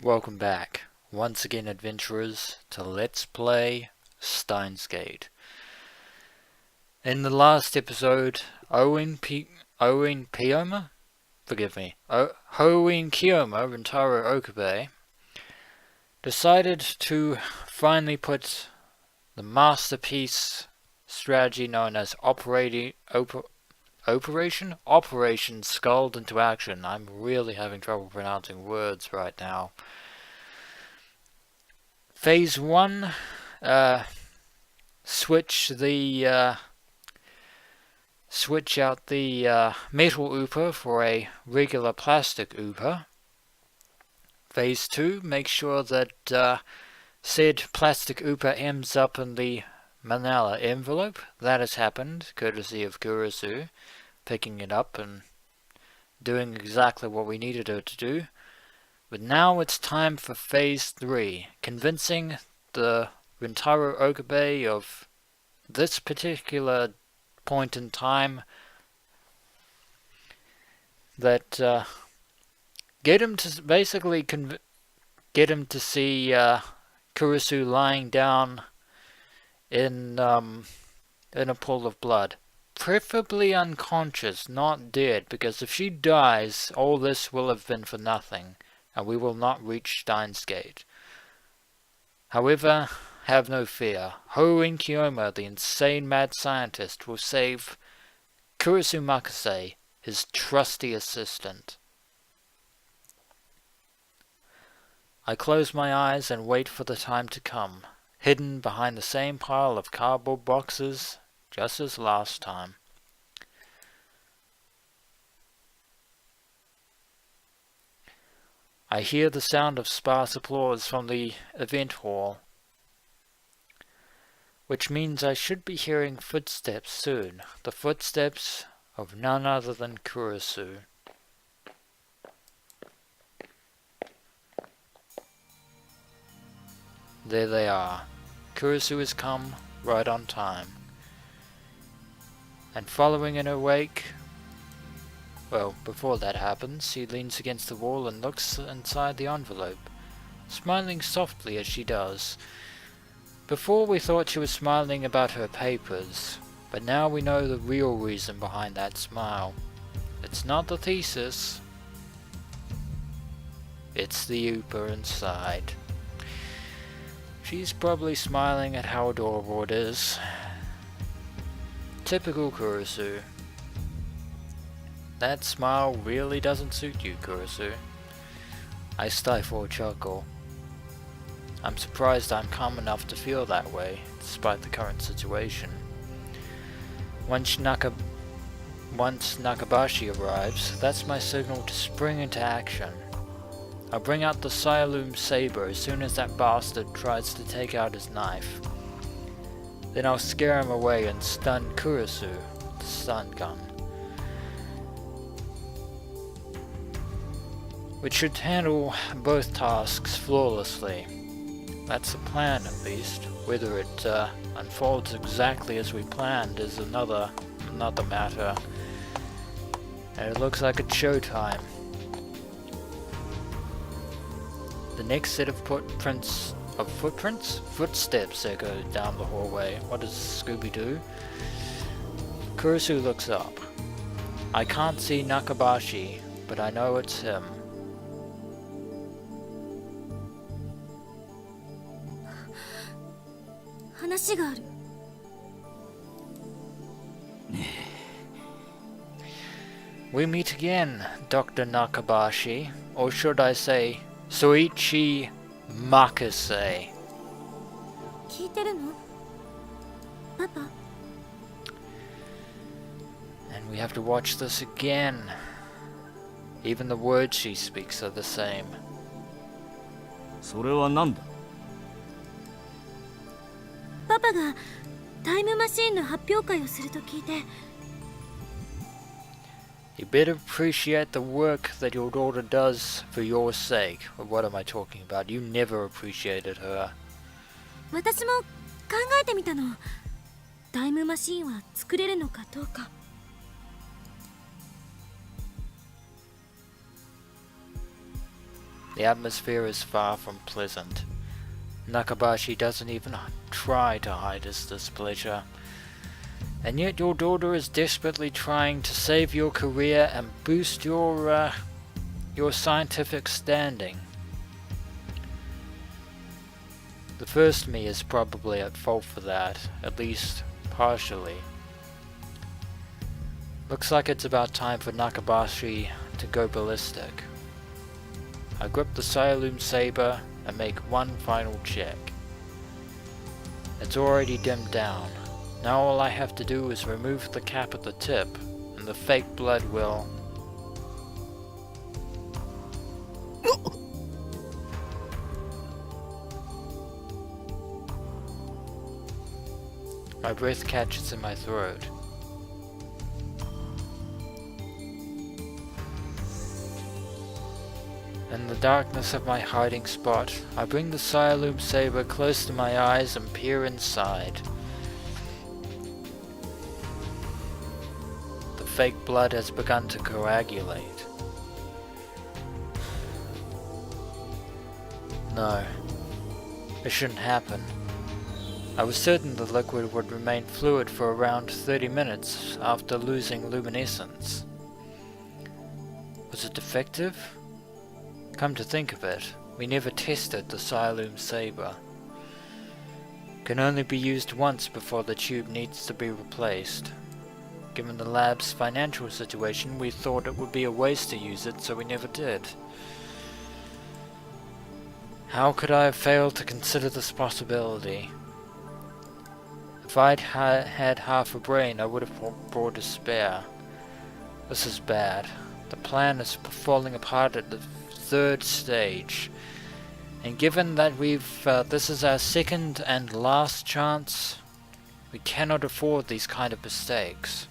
Welcome back, once again adventurers, to Let's Play Steins. In the last episode, Hoen Kiyoma, Rintaro Okabe, decided to finally put the masterpiece strategy known as Operation Scald into action. I'm really having trouble pronouncing words right now. Phase 1, switch out the metal Ooper for a regular plastic Ooper. Phase 2, make sure that said plastic Ooper ends up in the Manila envelope. That has happened, courtesy of Kurisu, picking it up and doing exactly what we needed her to do. But now it's time for Phase 3, convincing the Rintaro Okabe of this particular point in time that get him to see Kurisu lying down in a pool of blood. Preferably unconscious, not dead, because if she dies, all this will have been for nothing, and we will not reach Steins Gate. However, have no fear. Hoen Kiyoma, the insane mad scientist, will save Kurisu Makase, his trusty assistant. I close my eyes and wait for the time to come, hidden behind the same pile of cardboard boxes, just as last time. I hear the sound of sparse applause from the event hall, which means I should be hearing footsteps soon, the footsteps of none other than Kurisu. There they are. Kurisu has come right on time. And following in her wake, well, before that happens, she leans against the wall and looks inside the envelope, smiling softly as she does. Before we thought she was smiling about her papers, but now we know the real reason behind that smile. It's not the thesis, it's the Ooper inside. She's probably smiling at how adorable it is. Typical Kurisu. That smile really doesn't suit you, Kurisu. I stifle a chuckle. I'm surprised I'm calm enough to feel that way, despite the current situation. Once Nakabachi arrives, that's my signal to spring into action. I'll bring out the Siloom saber as soon as that bastard tries to take out his knife. Then I'll scare him away and stun Kurisu with the stun gun, which should handle both tasks flawlessly. That's the plan, at least. Whether it unfolds exactly as we planned is another matter. And it looks like it's showtime. The next set of footsteps echo down the hallway. What does Scooby do? Kurisu looks up. I can't see Nakabachi, but I know it's him. We meet again, Dr. Nakabachi, or should I say, Soichi Makase. And we have to watch this again. Even the words she speaks are the same. それは何だ? パパがタイムマシーンの発表会をすると聞いて。 You better appreciate the work that your daughter does for your sake. What am I talking about? You never appreciated her. 私も考えてみたの。タイムマシーンは作れるのかどうか。The atmosphere is far from pleasant. Nakabachi doesn't even try to hide his displeasure. And yet your daughter is desperately trying to save your career and boost your scientific standing. The first me is probably at fault for that, at least partially. Looks like it's about time for Nakabachi to go ballistic. I grip the Siloom saber and make one final check. It's already dimmed down. Now all I have to do is remove the cap at the tip, and the fake blood will... My breath catches in my throat. In the darkness of my hiding spot, I bring the Siloom saber close to my eyes and peer inside. The fake blood has begun to coagulate. No, it shouldn't happen. I was certain the liquid would remain fluid for around 30 minutes after losing luminescence. Was it defective? Come to think of it, we never tested the Siloom saber. Can only be used once before the tube needs to be replaced. Given the lab's financial situation, we thought it would be a waste to use it, so we never did. How could I have failed to consider this possibility? If I'd had half a brain, I would have brought a spare. This is bad. The plan is falling apart at the third stage. And given that this is our second and last chance, we cannot afford these kind of mistakes.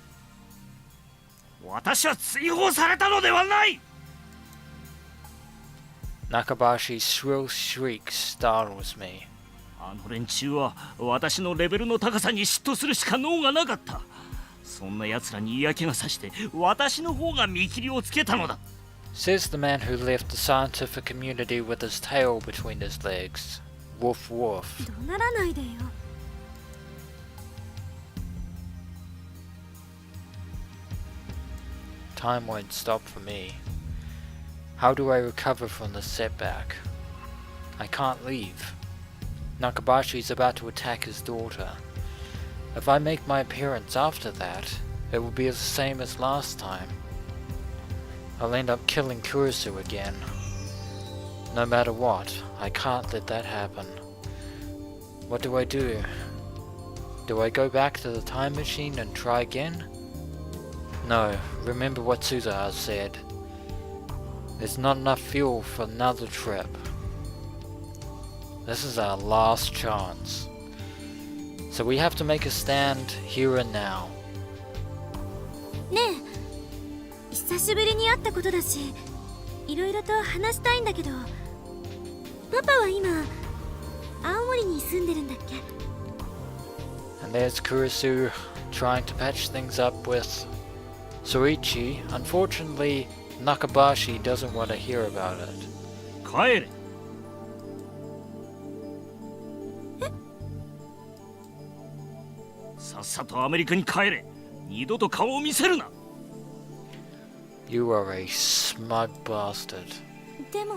私は追放されたのではない。 Nakabashi's shrill shriek startles me. あの連中は私のレベルの高さに嫉妬するしか能がなかった。そんな奴らに嫌気がさして私の方が見切りをつけたのだ。 Says the man who left the scientific community with his tail between his legs. Woof woof. 怒鳴らないでよ。Time won't stop for me. How do I recover from this setback? I can't leave. Nakabachi's about to attack his daughter. If I make my appearance after that, it will be the same as last time. I'll end up killing Kurisu again. No matter what, I can't let that happen. What do I do? Do I go back to the time machine and try again? No, remember what Suzaha said. There's not enough fuel for another trip. This is our last chance. So we have to make a stand here and now. ねえ、久しぶりに会ったことだし、いろいろと話したいんだけど、パパは今、青森に住んでるんだっけ? And there's Kurisu trying to patch things up with Soichi. Unfortunately, Nakabachi doesn't want to hear about it. 帰れ。さっさとアメリカに帰れ。二度と顔を見せるな。You are a smug bastard. でも、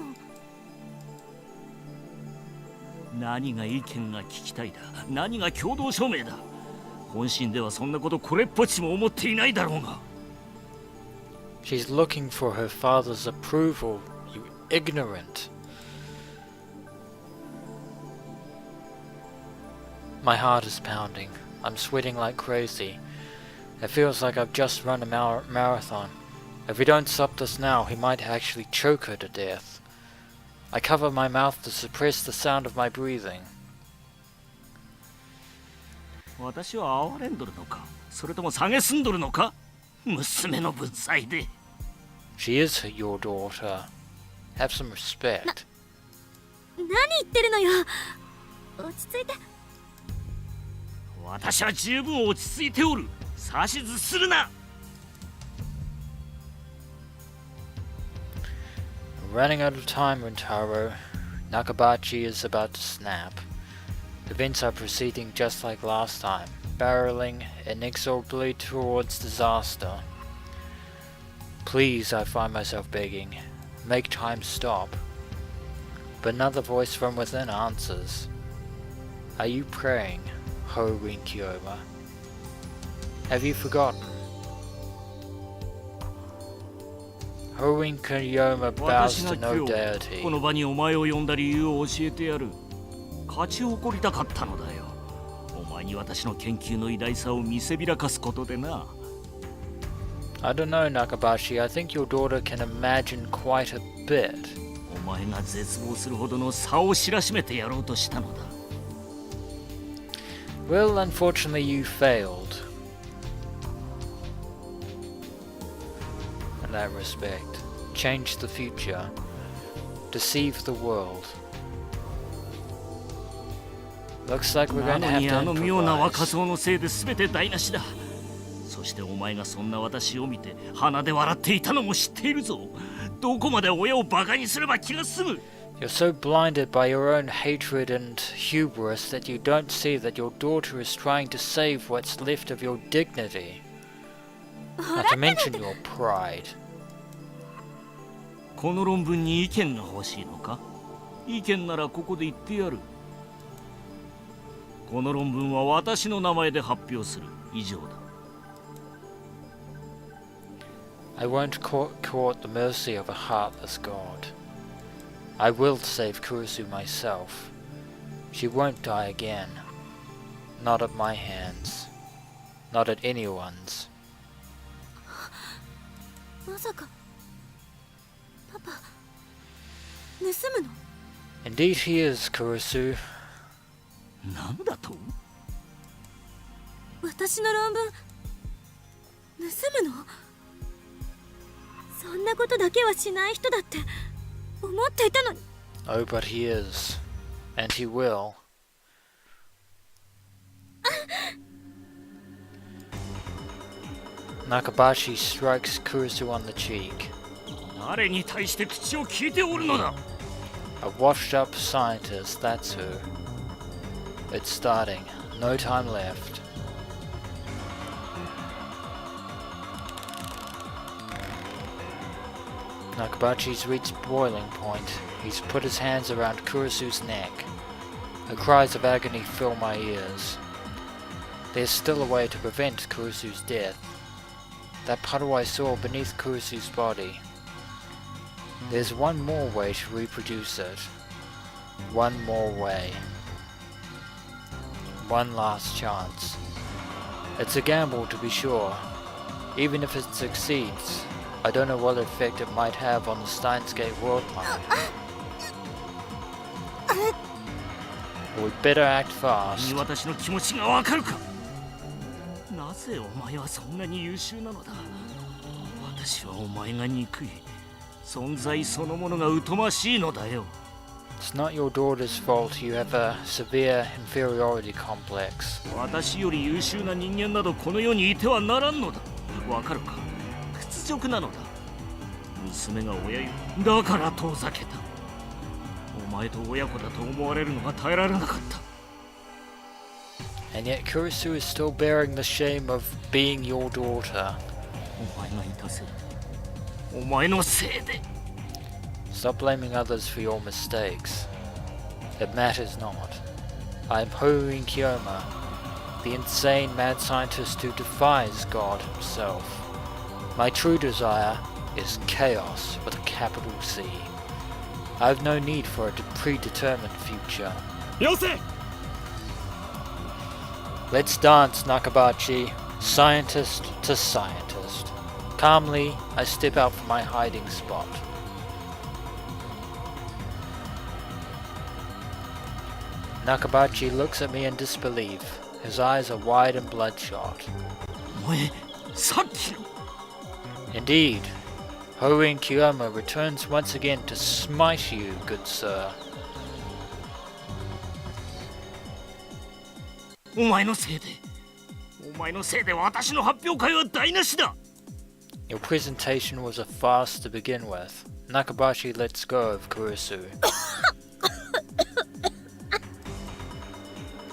何が意見が聞きたいだ。何が共同証明だ。本心ではそんなことこれっぽっちも思っていないだろうが。She's looking for her father's approval, you ignorant. My heart is pounding. I'm sweating like crazy. It feels like I've just run a marathon. If we don't stop this now, he might actually choke her to death. I cover my mouth to suppress the sound of my breathing. 私は哀れんどるのか。それとも蔑んどるのか。娘の分際で。She is your daughter. Have some respect. 何言ってるのよ。落ち着いて。私は十分落ち着いておる。指図するな。Running out of time, Rintaro. Nakabachi is about to snap. Events are proceeding just like last time, barreling inexorably towards disaster. Please, I find myself begging, make time stop. But another voice from within answers. Are you praying, Horin Kyoma? Have you forgotten? Horin Kyoma bows to no deity. この場にお前を呼んだ理由を教えてやる。勝ち誇りたかったのだよ。お前に私の研究の偉大さを見せびらかすことでな。I don't know, Nakabachi. I think your daughter can imagine quite a bit. お前が絶望するほどの差を知らしめてやろうとしたのだ。Well, unfortunately, you failed. In that respect, change the future, deceive the world. Looks like we're going to なの have に to あの妙な若 improvise. 造のせいで全て台無しだ。そしてお前がそんな私を見て鼻で笑っていたのも知っているぞ。どこまで親をバカにすれば気が済む。 You're so blinded by your own hatred and hubris that you don't see that your daughter is trying to save what's left of your dignity. Not to mention your pride. この論文に意見が欲しいのか？意見ならここで言ってやる。この論文は私の名前で発表する。以上だ。I won't court the mercy of a heartless god. I will save Kurisu myself. She won't die again. Not at my hands. Not at anyone's. まさかパパ盗むの？ Indeed he is, Kurisu. なんだと？私の論文盗むの？そんなことだけはしない人だって思っていたのに。 Oh, but he is. And he will. Nakabachi strikes Kurisu on the cheek. 誰に対して口を聞いておるのだ。 A washed up scientist, that's who. It's starting. No time left. Nakabachi's reached boiling point. He's put his hands around Kurisu's neck. The cries of agony fill my ears. There's still a way to prevent Kurisu's death. That puddle I saw beneath Kurisu's body. There's one more way to reproduce it. One more way. One last chance. It's a gamble to be sure. Even if it succeeds, I don't know what effect it might have on the Steins worldline. We'd better act fast. 私の気持ちがわかるか？なぜお前はそんなに優秀なのだ？私はお前が憎い。存在そのものが疎ましいのだよ。It's not your daughter's fault you have a severe inferiority complex. 私より優秀な人間などこの世にいてはならんのだ。わかるか？屈辱なのだ。娘が親よ。だから遠ざけた。お前と親子だと思われるのが耐えられなかった。And yet Kurisu is still bearing the shame of being your daughter. お前がいたせい。お前のせいで。Stop blaming others for your mistakes. It matters not. I am Horin Kyoma, the insane mad scientist who defies God himself. My true desire is chaos with a capital C. I have no need for a predetermined future. よせ! Let's dance, Nakabachi, scientist to scientist. Calmly, I step out from my hiding spot. Nakabachi looks at me in disbelief. His eyes are wide and bloodshot. お前、さっきの。 Indeed, Horin Kyoma returns once again to smite you, good sir. お前のせいで私の発表会は台無しだ。Your presentation was a farce to begin with. Nakabachi lets go of Kurisu.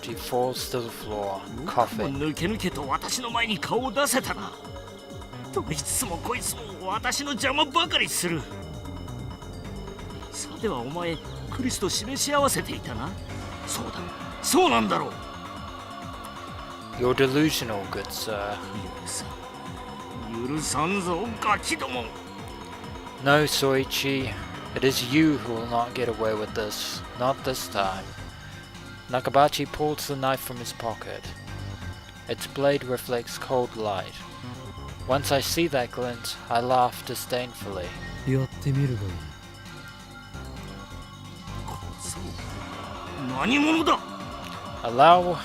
She falls to the floor, もう coughing. 抜け抜けと私の前に顔を出せたな。どいつもこいつも私の邪魔ばかりする。さてはお前クリスと示し合わせていたな。そうだ、そうなんだろう。 You're delusional, good sir. 許さんぞガキども。 No, Soichi. It is you who will not get away with this. Not this time. Nakabachi pulls the knife from his pocket. Its blade reflects cold light. Once I see that glint, I laugh disdainfully. やってみるがいい。何者だ。 Allow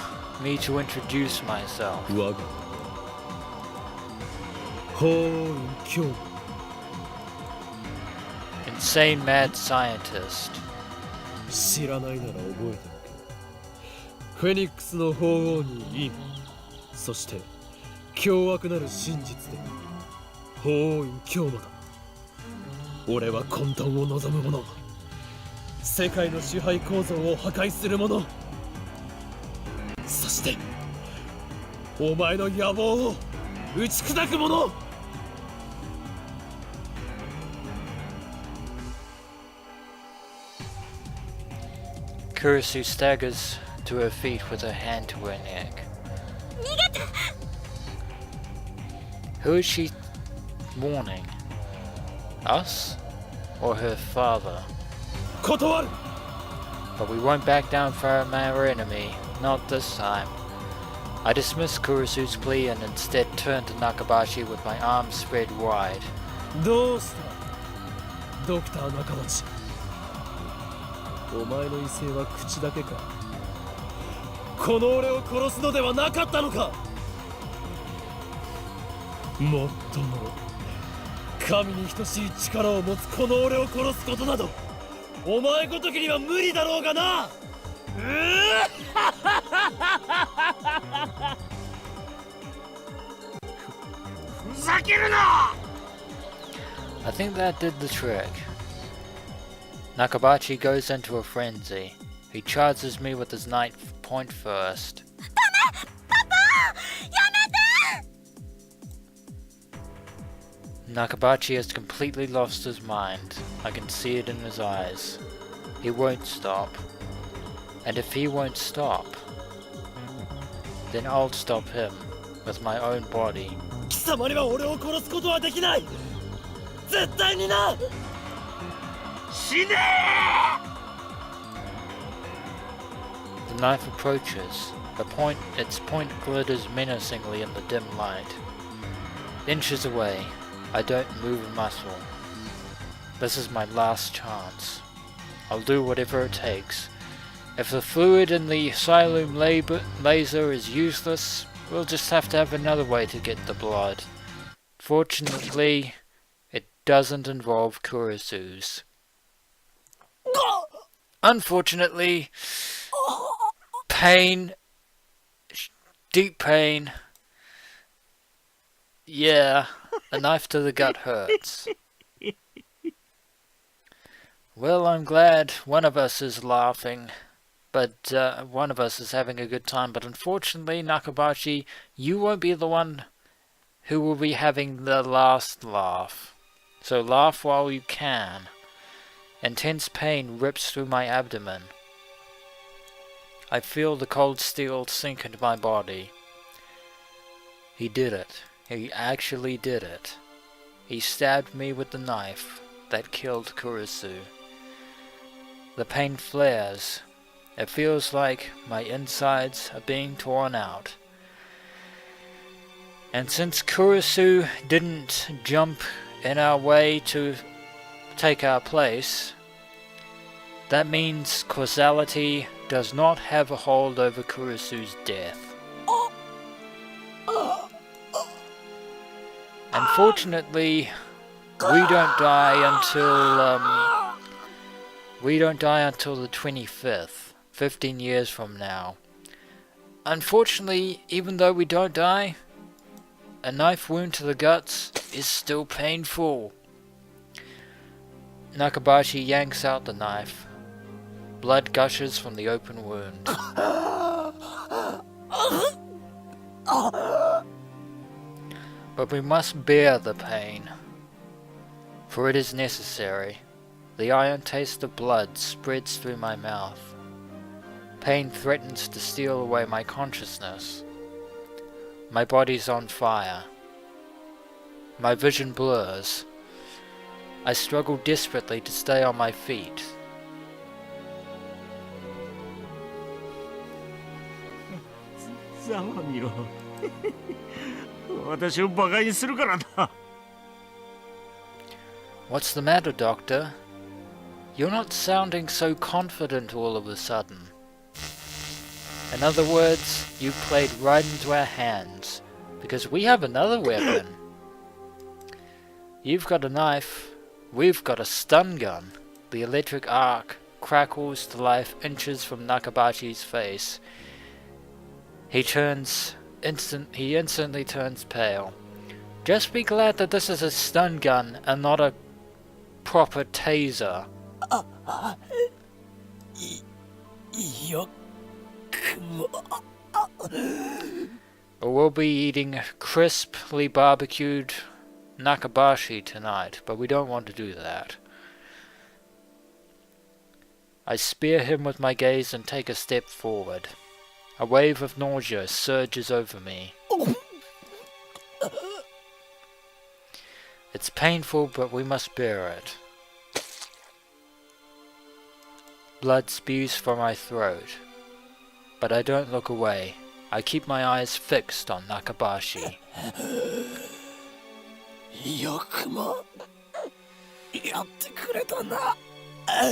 me to introduce myself. 我が法雲教 Insane mad scientist. 知らないなら覚えておけ。フェニックスの法王に陰、そして凶悪なる真実で法雲教魔だ。俺は混沌を望む者、世界の支配構造を破壊する者、そしてお前の野望を打ち砕く者。 Kurisu staggers to her feet with her hand to her neck. Who is she warning? Us? Or her father? 断る。 But we won't back down from our enemy, not this time. I dismiss Kurisu's plea and instead turn to Nakabachi with my arms spread wide. どうしたドクター中町。お前の威勢は口だけか。この俺を殺すのではなかったのか。もっとも神に等しい力を持つこの俺を殺すことなどお前ごときには無理だろうがな。ふざけるな。 I think that did the trick. Nakabachi goes into a frenzy. He charges me with his knife point first. Nakabachi has completely lost his mind. I can see it in his eyes. He won't stop. And if he won't stop, then I'll stop him with my own body. 貴様には俺を殺すことはできない。絶対にな。 死ね The knife approaches. Its point glitters menacingly in the dim light. Inches away, I don't move a muscle. This is my last chance. I'll do whatever it takes. If the fluid in the Siloom laser is useless, we'll just have to have another way to get the blood. Fortunately, it doesn't involve Kurisu's. Unfortunately, pain, deep pain. Yeah, a knife to the gut hurts. Well, I'm glad one of us is laughing, but one of us is having a good time. But unfortunately, Nakabachi, you won't be the one who will be having the last laugh. So laugh while you can. Intense pain rips through my abdomen. I feel the cold steel sink into my body. He did it. He actually did it. He stabbed me with the knife that killed Kurisu. The pain flares. It feels like my insides are being torn out. And since Kurisu didn't jump in our way to take our place, that means causality does not have a hold over Kurisu's death. Unfortunately, we don't die until the 25th, 15 years from now. Unfortunately, even though we don't die, a knife wound to the guts is still painful. Nakabachi yanks out the knife. Blood gushes from the open wound. But we must bear the pain, for it is necessary. The iron taste of blood spreads through my mouth. Pain threatens to steal away my consciousness. My body's on fire. My vision blurs. I struggle desperately to stay on my feet. What's the matter, Doctor? You're not sounding so confident all of a sudden. In other words, you played right into our hands, because we have another weapon. You've got a knife, we've got a stun gun. The electric arc crackles to life inches from Nakabachi's face. He instantly turns pale. Just be glad that this is a stun gun and not a proper taser. Or we'll be eating crisply barbecued Nakabachi tonight, but we don't want to do that. I spear him with my gaze and take a step forward. A wave of nausea surges over me. It's painful, but we must bear it. Blood spews from my throat, but I don't look away. I keep my eyes fixed on Nakabachi.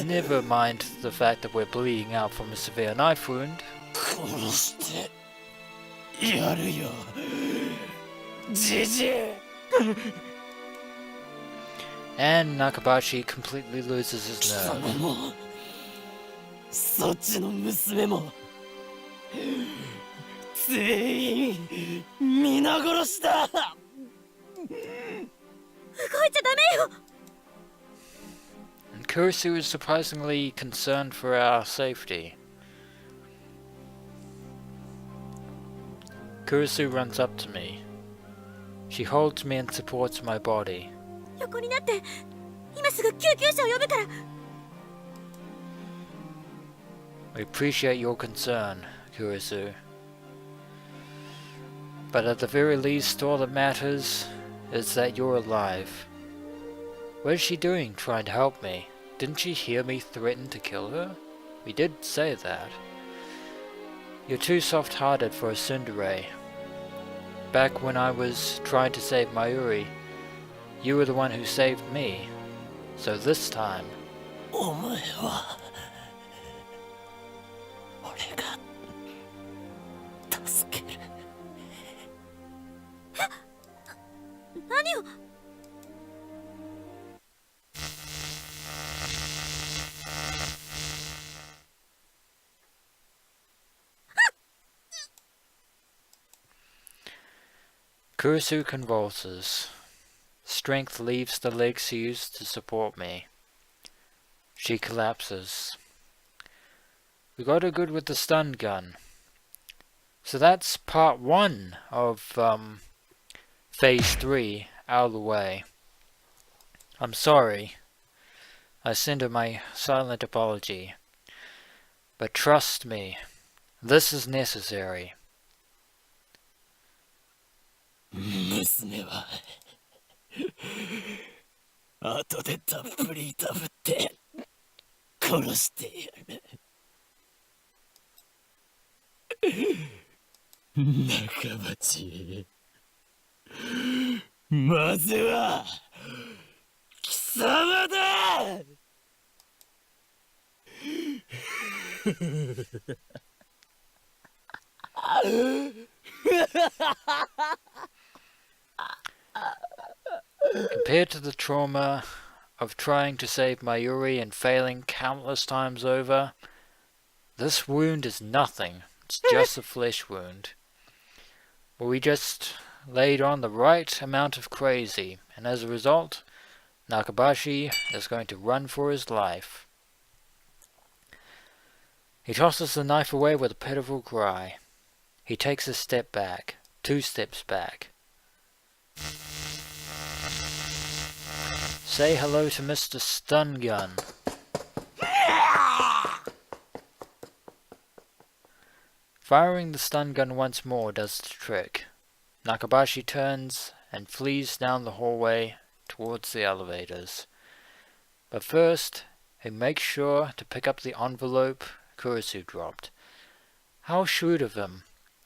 Never mind the fact that we're bleeding out from a severe knife wound. And Nakabachi completely loses his nerve. そっちの娘も全員皆殺しだ。動いちゃダメよ。 And Kurisu is surprisingly concerned for our safety. Kurisu runs up to me. She holds me and supports my body. 横になって、今すぐ救急車を呼ぶから。 We appreciate your concern, Kurisu. But at the very least, all that matters is that you're alive. What is she doing trying to help me? Didn't she hear me threaten to kill her? We did say that. You're too soft-hearted for a tsundere. Back when I was trying to save Mayuri, you were the one who saved me. So this time... お前は俺が助ける。何を。 Kurisu convulses. Strength leaves the legs she used to support me. She collapses. We got her good with the stun gun. So that's part 1 of phase 3 out of the way. I'm sorry. I send her my silent apology. But trust me, this is necessary. 娘は後でたっぷりいたぶって殺してやる。中鉢、まずは貴様だ。Compared to the trauma of trying to save Mayuri and failing countless times over, this wound is nothing. It's just a flesh wound. Will we just laid on the right amount of crazy, and as a result, Nakabachi is going to run for his life. He tosses the knife away with a pitiful cry. He takes a step back, 2 steps back. Say hello to Mr. Stun Gun. Firing the stun gun once more does the trick. Nakabachi turns and flees down the hallway towards the elevators. But first, he makes sure to pick up the envelope Kurisu dropped. How shrewd of him.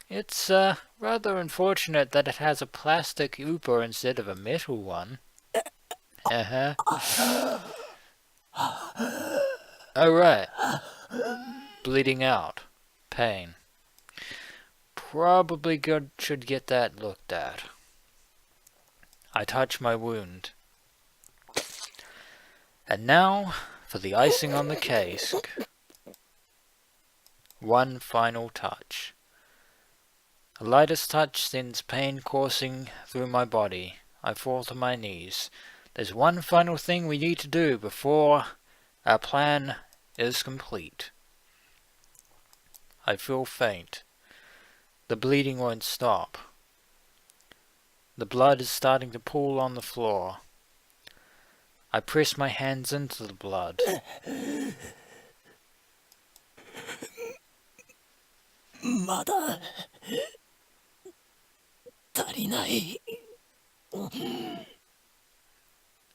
It's rather unfortunate that it has a plastic Uber instead of a metal one. Alright. Bleeding out. Pain. Probably should get that looked at. I touch my wound. And now, for the icing on the cake. One final touch. The lightest touch sends pain coursing through my body. I fall to my knees. There's one final thing we need to do before our plan is complete. I feel faint. The bleeding won't stop. The blood is starting to pool on the floor. I press my hands into the blood.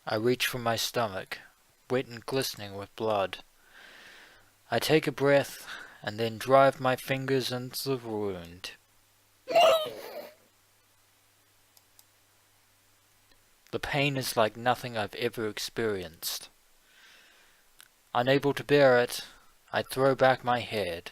I reach for my stomach, wet and glistening with blood. I take a breath and then drive my fingers into the wound. The pain is like nothing I've ever experienced. Unable to bear it, I throw back my head.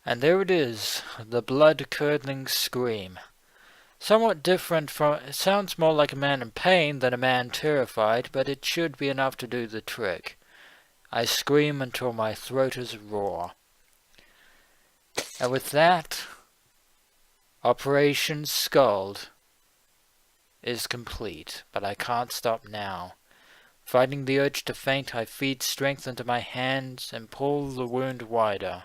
And there it is, the blood-curdling scream. Somewhat different from... It sounds more like a man in pain than a man terrified, but it should be enough to do the trick. I scream until my throat is raw. And with that, Operation Scald is complete, but I can't stop now. Fighting the urge to faint, I feed strength into my hands and pull the wound wider.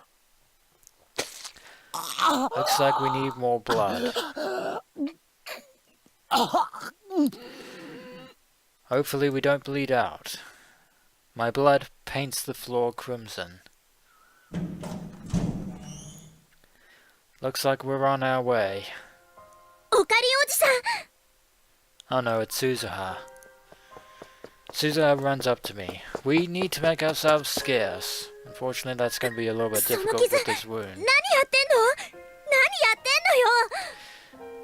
Looks like we need more blood. Hopefully we don't bleed out. My blood paints the floor crimson. Looks like we're on our way. Oh no, it's Suzuha. Suzuha runs up to me. We need to make ourselves scarce. Unfortunately, that's going to be a little bit difficult with this wound.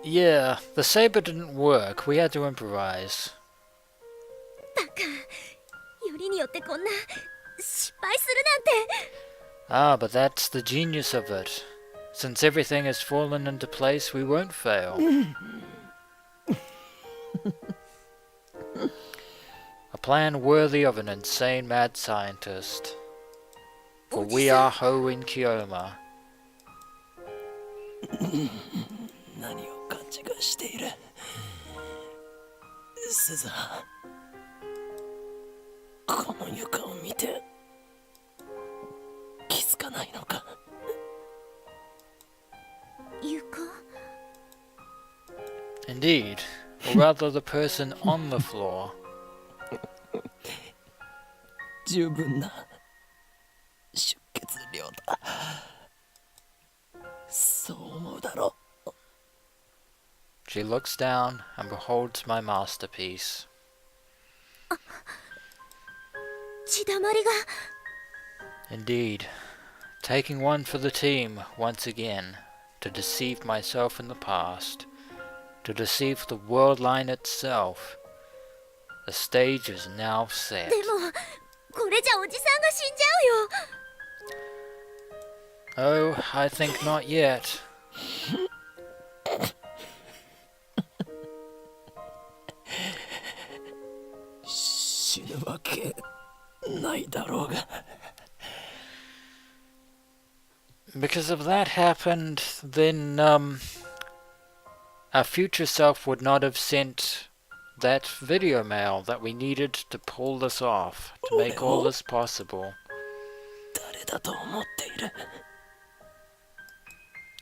Yeah, the saber didn't work. We had to improvise. Ah, but that's the genius of it. Since everything has fallen into place, we won't fail. A plan worthy of an insane mad scientist. For we are Ho in Kyoma. Indeed, or rather the person on the floor. She looks down and beholds my masterpiece. Indeed, taking one for the team once again, to deceive myself in the past, to deceive the worldline itself. The stage is now set. Oh, I think not yet. ないだろうが。 Because if that happened, then our future self would not have sent that video mail that we needed to pull this off, to make all this possible. 誰だと思っている。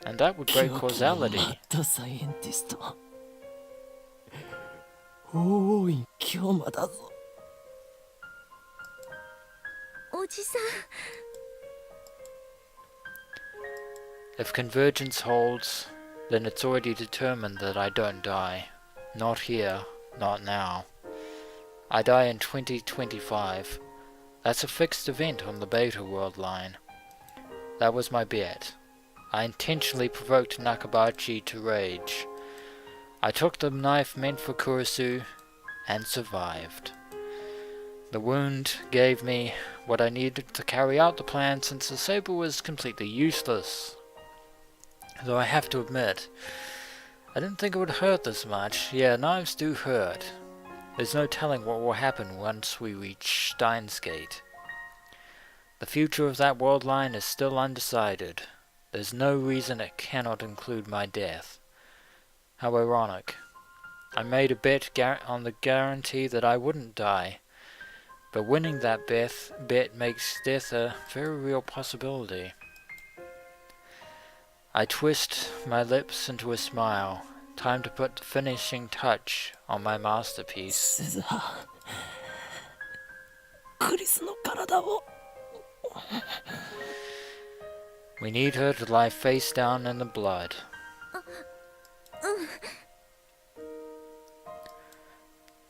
And that would break causality. マッドサイエンティスト。法王院京馬だぞ。おじさん。 If convergence holds, then it's already determined that I don't die. Not here, not now. I die in 2025. That's a fixed event on the beta world line. That was my bet. I intentionally provoked Nakabachi to rage. I took the knife meant for Kurisu and survived. The wound gave me what I needed to carry out the plan, since the saber was completely useless. Though I have to admit, I didn't think it would hurt this much. Yeah, knives do hurt. There's no telling what will happen once we reach Steins Gate. The future of that world line is still undecided. There's no reason it cannot include my death. How ironic. I made a bet on the guarantee that I wouldn't die, but winning that bet makes death a very real possibility. I twist my lips into a smile. Time to put the finishing touch on my masterpiece. スザー。クリスの体を。 We need her to lie face down in the blood.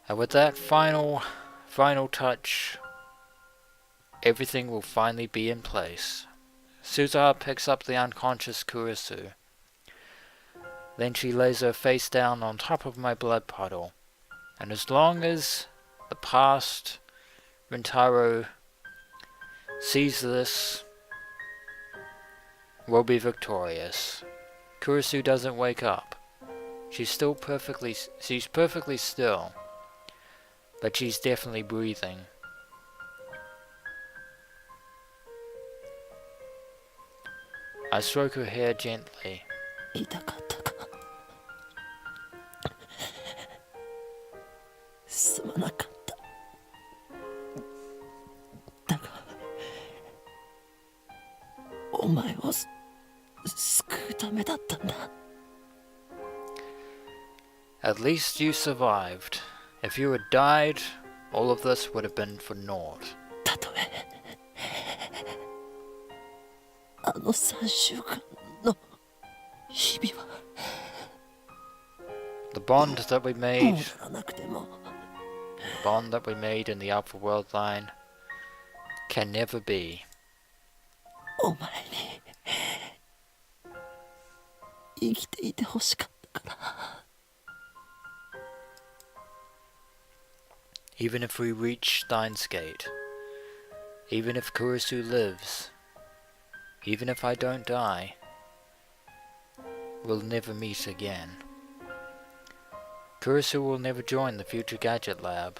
And with that final touch, everything will finally be in place. Suzuha picks up the unconscious Kurisu. Then she lays her face down on top of my blood puddle. And as long as the past Rintaro sees this, we'll be victorious. Kurisu doesn't wake up. She's perfectly still. But she's definitely breathing. I stroke her hair gently. 痛かったか。すまなかった。だが、お前を救うためだったんだ。At least you survived. If you had died, all of this would have been for naught. たとえあの3週間の日々は The bond that we 戻 made, らなくても the bond that we made in the Alpha World Line, can never be. お前に生きていてほしかったから。 Even if we reach Steins Gate, even if Kurisu lives, even if I don't die, we'll never meet again. Kurisu will never join the future gadget lab.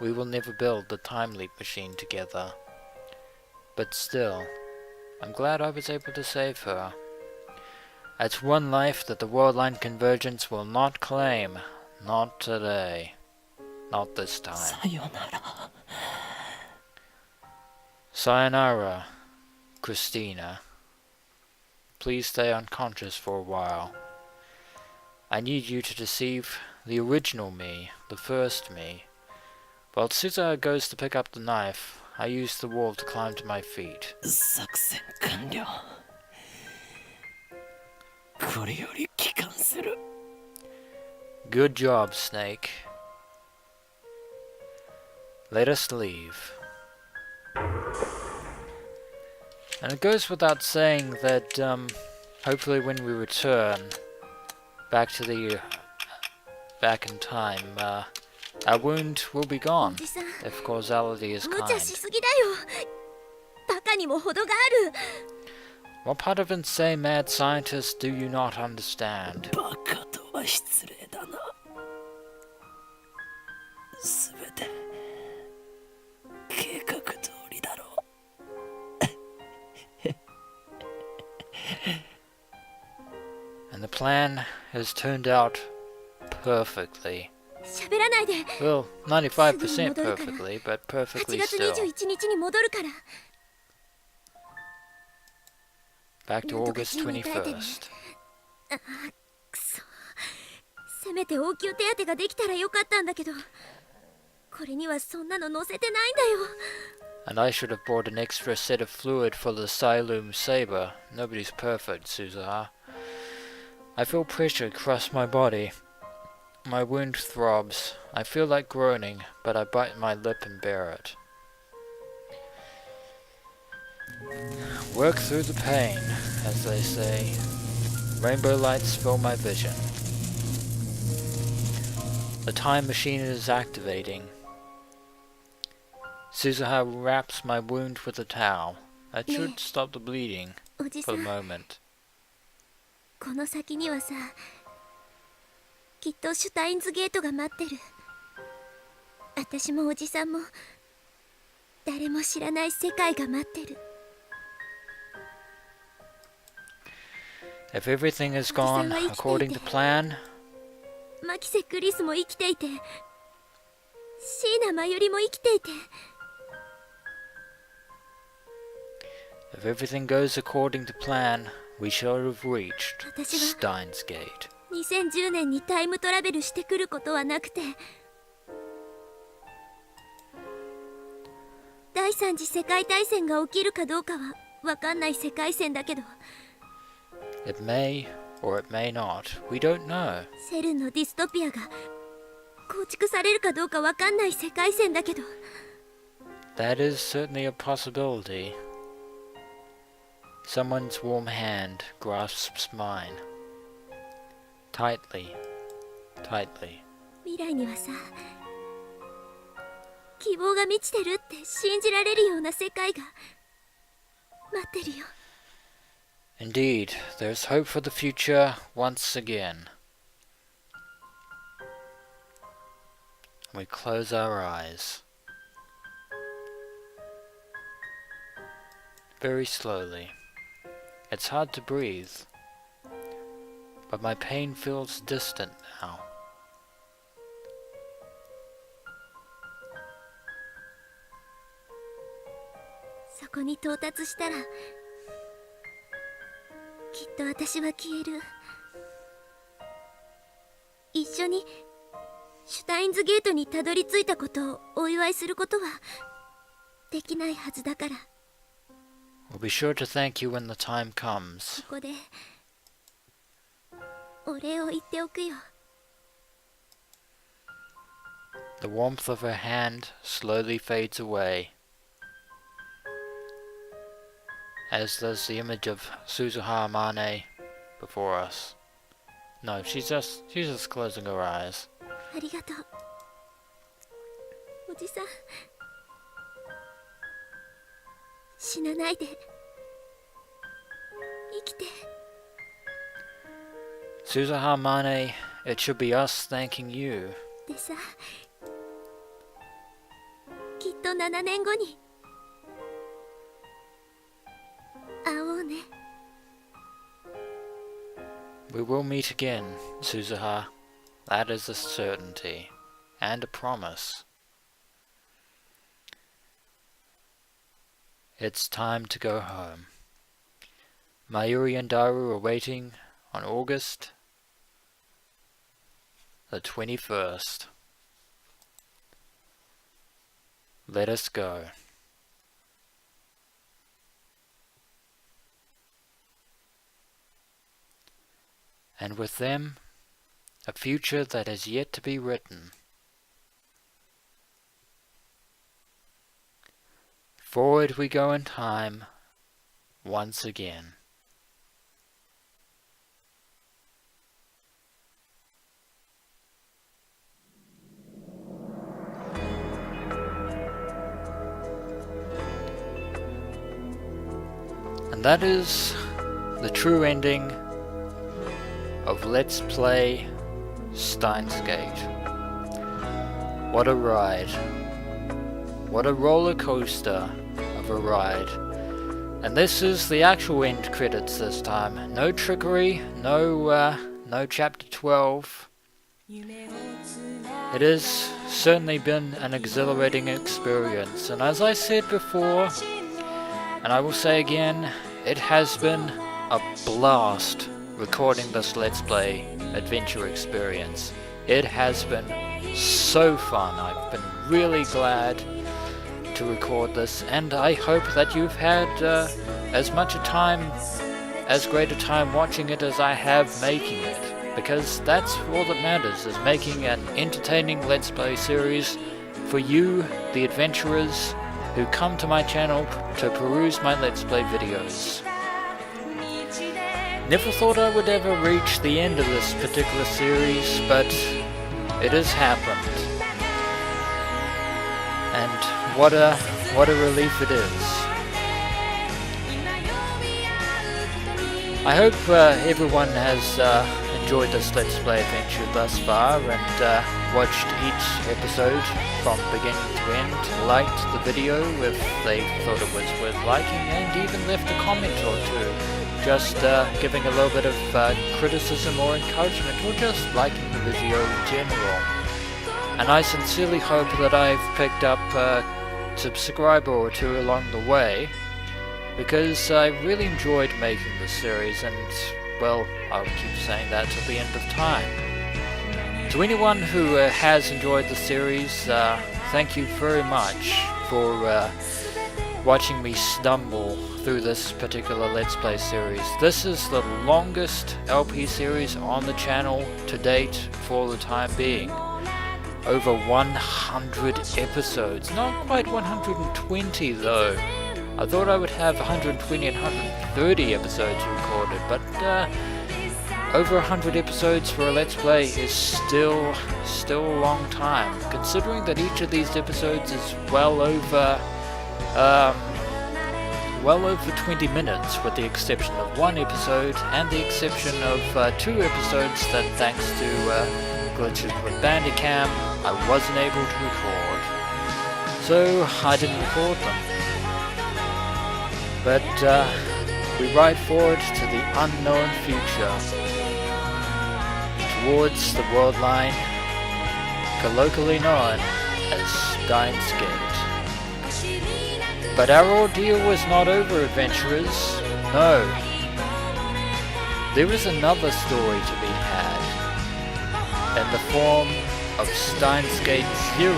We will never build the time leap machine together. But still, I'm glad I was able to save her. That's one life that the Worldline Convergence will not claim. Not today. Not this time. さよなら。 Sayonara, Christina. Please stay unconscious for a while. I need you to deceive the original me, the first me. While Suzuha goes to pick up the knife, I use the wall to climb to my feet. 作戦完了。これより帰還する。 Good job, Snake. Let us leave. And it goes without saying that hopefully when we return back in time, our wound will be gone if causality is 無茶し kind. すぎだよ。バカにも程がある。 What part of insane mad scientist do you not understand? バカとは失礼だな。すべて計画 And the plan has turned out perfectly. 喋らないで。 Well, 95% perfectly, but 8 perfectly 月 still. 21日に戻るから。 Back to August 21st. くそ。せめて応急手当てができたらよかったんだけど。これにはそんなの載せてないんだよ。 And I should have brought an extra set of fluid for the Siloom Saber. Nobody's perfect, Suzuha. I feel pressure cross my body. My wound throbs. I feel like groaning, but I bite my lip and bear it. Work through the pain, as they say. Rainbow lights fill my vision. The time machine is activating. Suzuha wraps my wound with a towel. That should stop the bleeding おじさ for ん the moment. この先にはさ、きっとシュタインズゲートが待ってる。私もおじさんも誰も知らない世界が待ってる。 If everything has gone according to plan, マキセ・クリスも生きていて、シーナ・マユリも生きていて、 if everything goes according to plan, we shall have reached 私は Steins Gate. 2010年にタイムトラベルしてくることはなくて、第三次世界大戦が起きるかどうかは分かんない世界線だけど、 It may or it may not. We don't know. セルンのディストピアが構築されるかどうか分かんない世界線だけど、 That is certainly a possibility. Someone's warm hand grasps mine. Tightly, tightly. 未来にはさ、希望が満ちてるって信じられるような世界が待ってるよ。 Indeed, there's hope for the future once again. We close our eyes. Very slowly. It's hard to breathe, but my pain feels distant now.「そこに到達したら、きっと私は消える。一緒にシュタインズゲートにたどり着いたことをお祝いすることはできないはずだから。 We'll be sure to thank you when the time comes. ここでお礼を言っておくよ。 The warmth of her hand slowly fades away, as does the image of Suzuha Amane before us. No, she's just closing her eyes. ありがとう。おじさん、死なないで。生きて。 Suzuha Amane, it should be us thanking you. でさ、きっと7年後に会おうね。 We will meet again, Suzuha. That is a certainty, and a promise. It's time to go home. Mayuri and Daru are waiting on August the 21st. Let us go. And with them, a future that has yet to be written. Forward we go in time once again. And that is the true ending of Let's Play Steins Gate. What a ride. What a roller coaster of a ride. And this is the actual end credits this time. No trickery, no chapter 12. It has certainly been an exhilarating experience, and as I said before, and I will say again, it has been a blast recording this Let's Play adventure experience. It has been so fun. I've been really glad to record this, and I hope that you've had as great a time watching it as I have making it, because that's all that matters, is making an entertaining Let's Play series for you, the adventurers, who come to my channel to peruse my Let's Play videos. Never thought I would ever reach the end of this particular series, but it has happened. And what a relief it is. I hope everyone has enjoyed this Let's Play adventure thus far and watched each episode from beginning to end, liked the video if they thought it was worth liking, and even left a comment or two, just giving a little bit of criticism or encouragement, or just liking the video in general. And I sincerely hope that I've picked up a subscriber or two along the way, because I really enjoyed making this series, and, well, I'll keep saying that till the end of time. To anyone who has enjoyed the series, thank you very much for watching me stumble through this particular Let's Play series. This is the longest LP series on the channel to date for the time being. Over 100 episodes. Not quite 120 though. I thought I would have 120 and 130 episodes recorded, but over 100 episodes for a Let's Play is still a long time, considering that each of these episodes is well over 20 minutes, with the exception of one episode and the exception of 2 episodes that, thanks to glitches with Bandicam, I wasn't able to record, so I didn't record them. But we ride forward to the unknown future, towards the worldline, colloquially known as Steins Gate. But our ordeal was not over, adventurers. No. There is another story to be had, in the form of Steins Gate 0,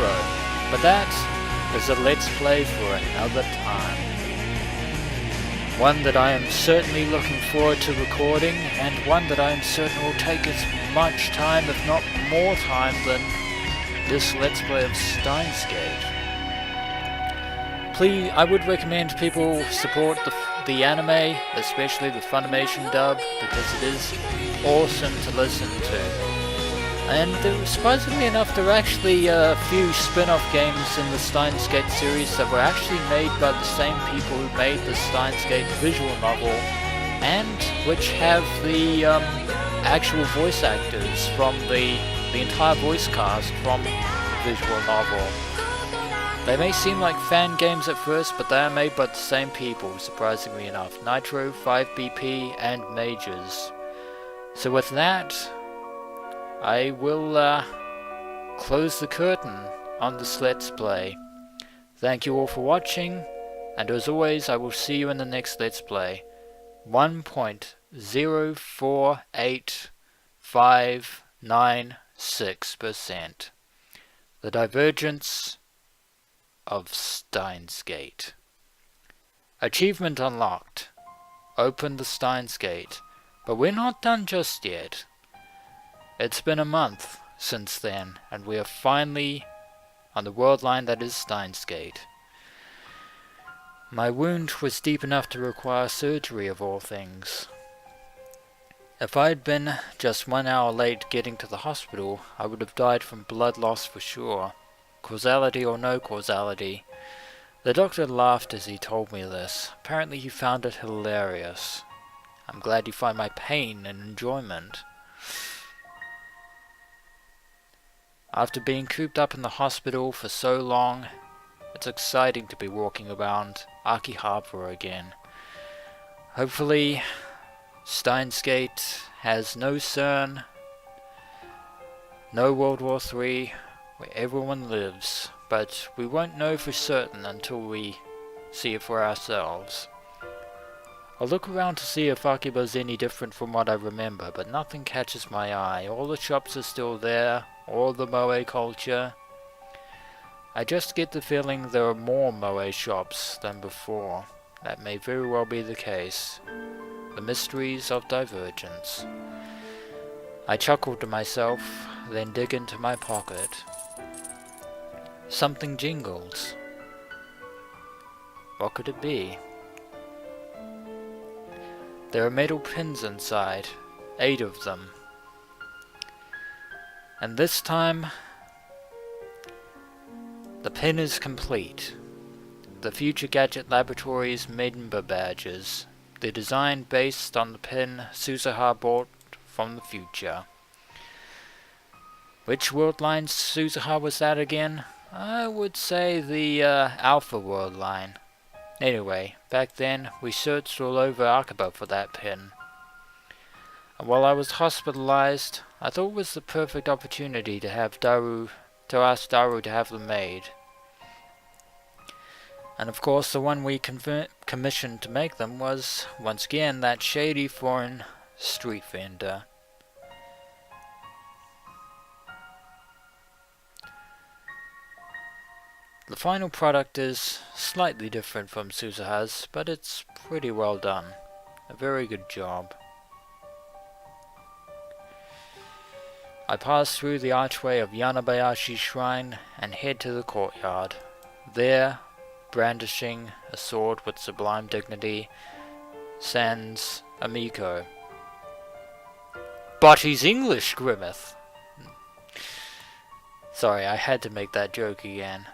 but that is a Let's Play for another time. One that I am certainly looking forward to recording, and one that I am certain will take as much time, if not more time, than this Let's Play of Steins Gate. Please, I would recommend people support the anime, especially the Funimation dub, because it is awesome to listen to. And surprisingly enough, there are actually a few spin-off games in the Steins Gate series that were actually made by the same people who made the Steins Gate visual novel, and which have the actual voice actors from the entire voice cast from the visual novel. They may seem like fan games at first, but they are made by the same people, surprisingly enough. Nitro, 5BP, and Majors. So with that, I will close the curtain on this Let's Play. Thank you all for watching, and as always, I will see you in the next Let's Play. 1.048596%. The Divergence of Steins Gate. Achievement unlocked. Open the Steins Gate. But we're not done just yet. It's been a month since then, and we are finally on the world line that is Steins Gate. My wound was deep enough to require surgery, of all things. If I had been just 1 hour late getting to the hospital, I would have died from blood loss for sure. Causality or no causality. The doctor laughed as he told me this. Apparently he found it hilarious. I'm glad you find my pain and enjoyment. After being cooped up in the hospital for so long, it's exciting to be walking around Akihabara again. Hopefully, Steins Gate has no CERN, no World War III, where everyone lives, but we won't know for certain until we see it for ourselves. I'll look around to see if Akiba's any different from what I remember, but nothing catches my eye. All the shops are still there, all the moe culture. I just get the feeling there are more moe shops than before. That may very well be the case. The mysteries of divergence. I chuckle to myself, then dig into my pocket. Something jingles. What could it be? There are metal pins inside, 8 of them. And this time, the pin is complete. The Future Gadget Laboratories member badges. They're designed based on the pin Suzuha bought from the future. Which worldline Suzuha was that again? I would say the Alpha worldline. Anyway, back then we searched all over Akiba for that pin. And while I was hospitalized, I thought it was the perfect opportunity to ask Daru to have them made. And of course the one we commissioned to make them was, once again, that shady foreign street vendor. The final product is slightly different from Suzuha's, but it's pretty well done. A very good job. I pass through the archway of Yanabayashi Shrine and head to the courtyard. There, brandishing a sword with sublime dignity, stands a Miko. But he's English, Grimmeth! Sorry, I had to make that joke again.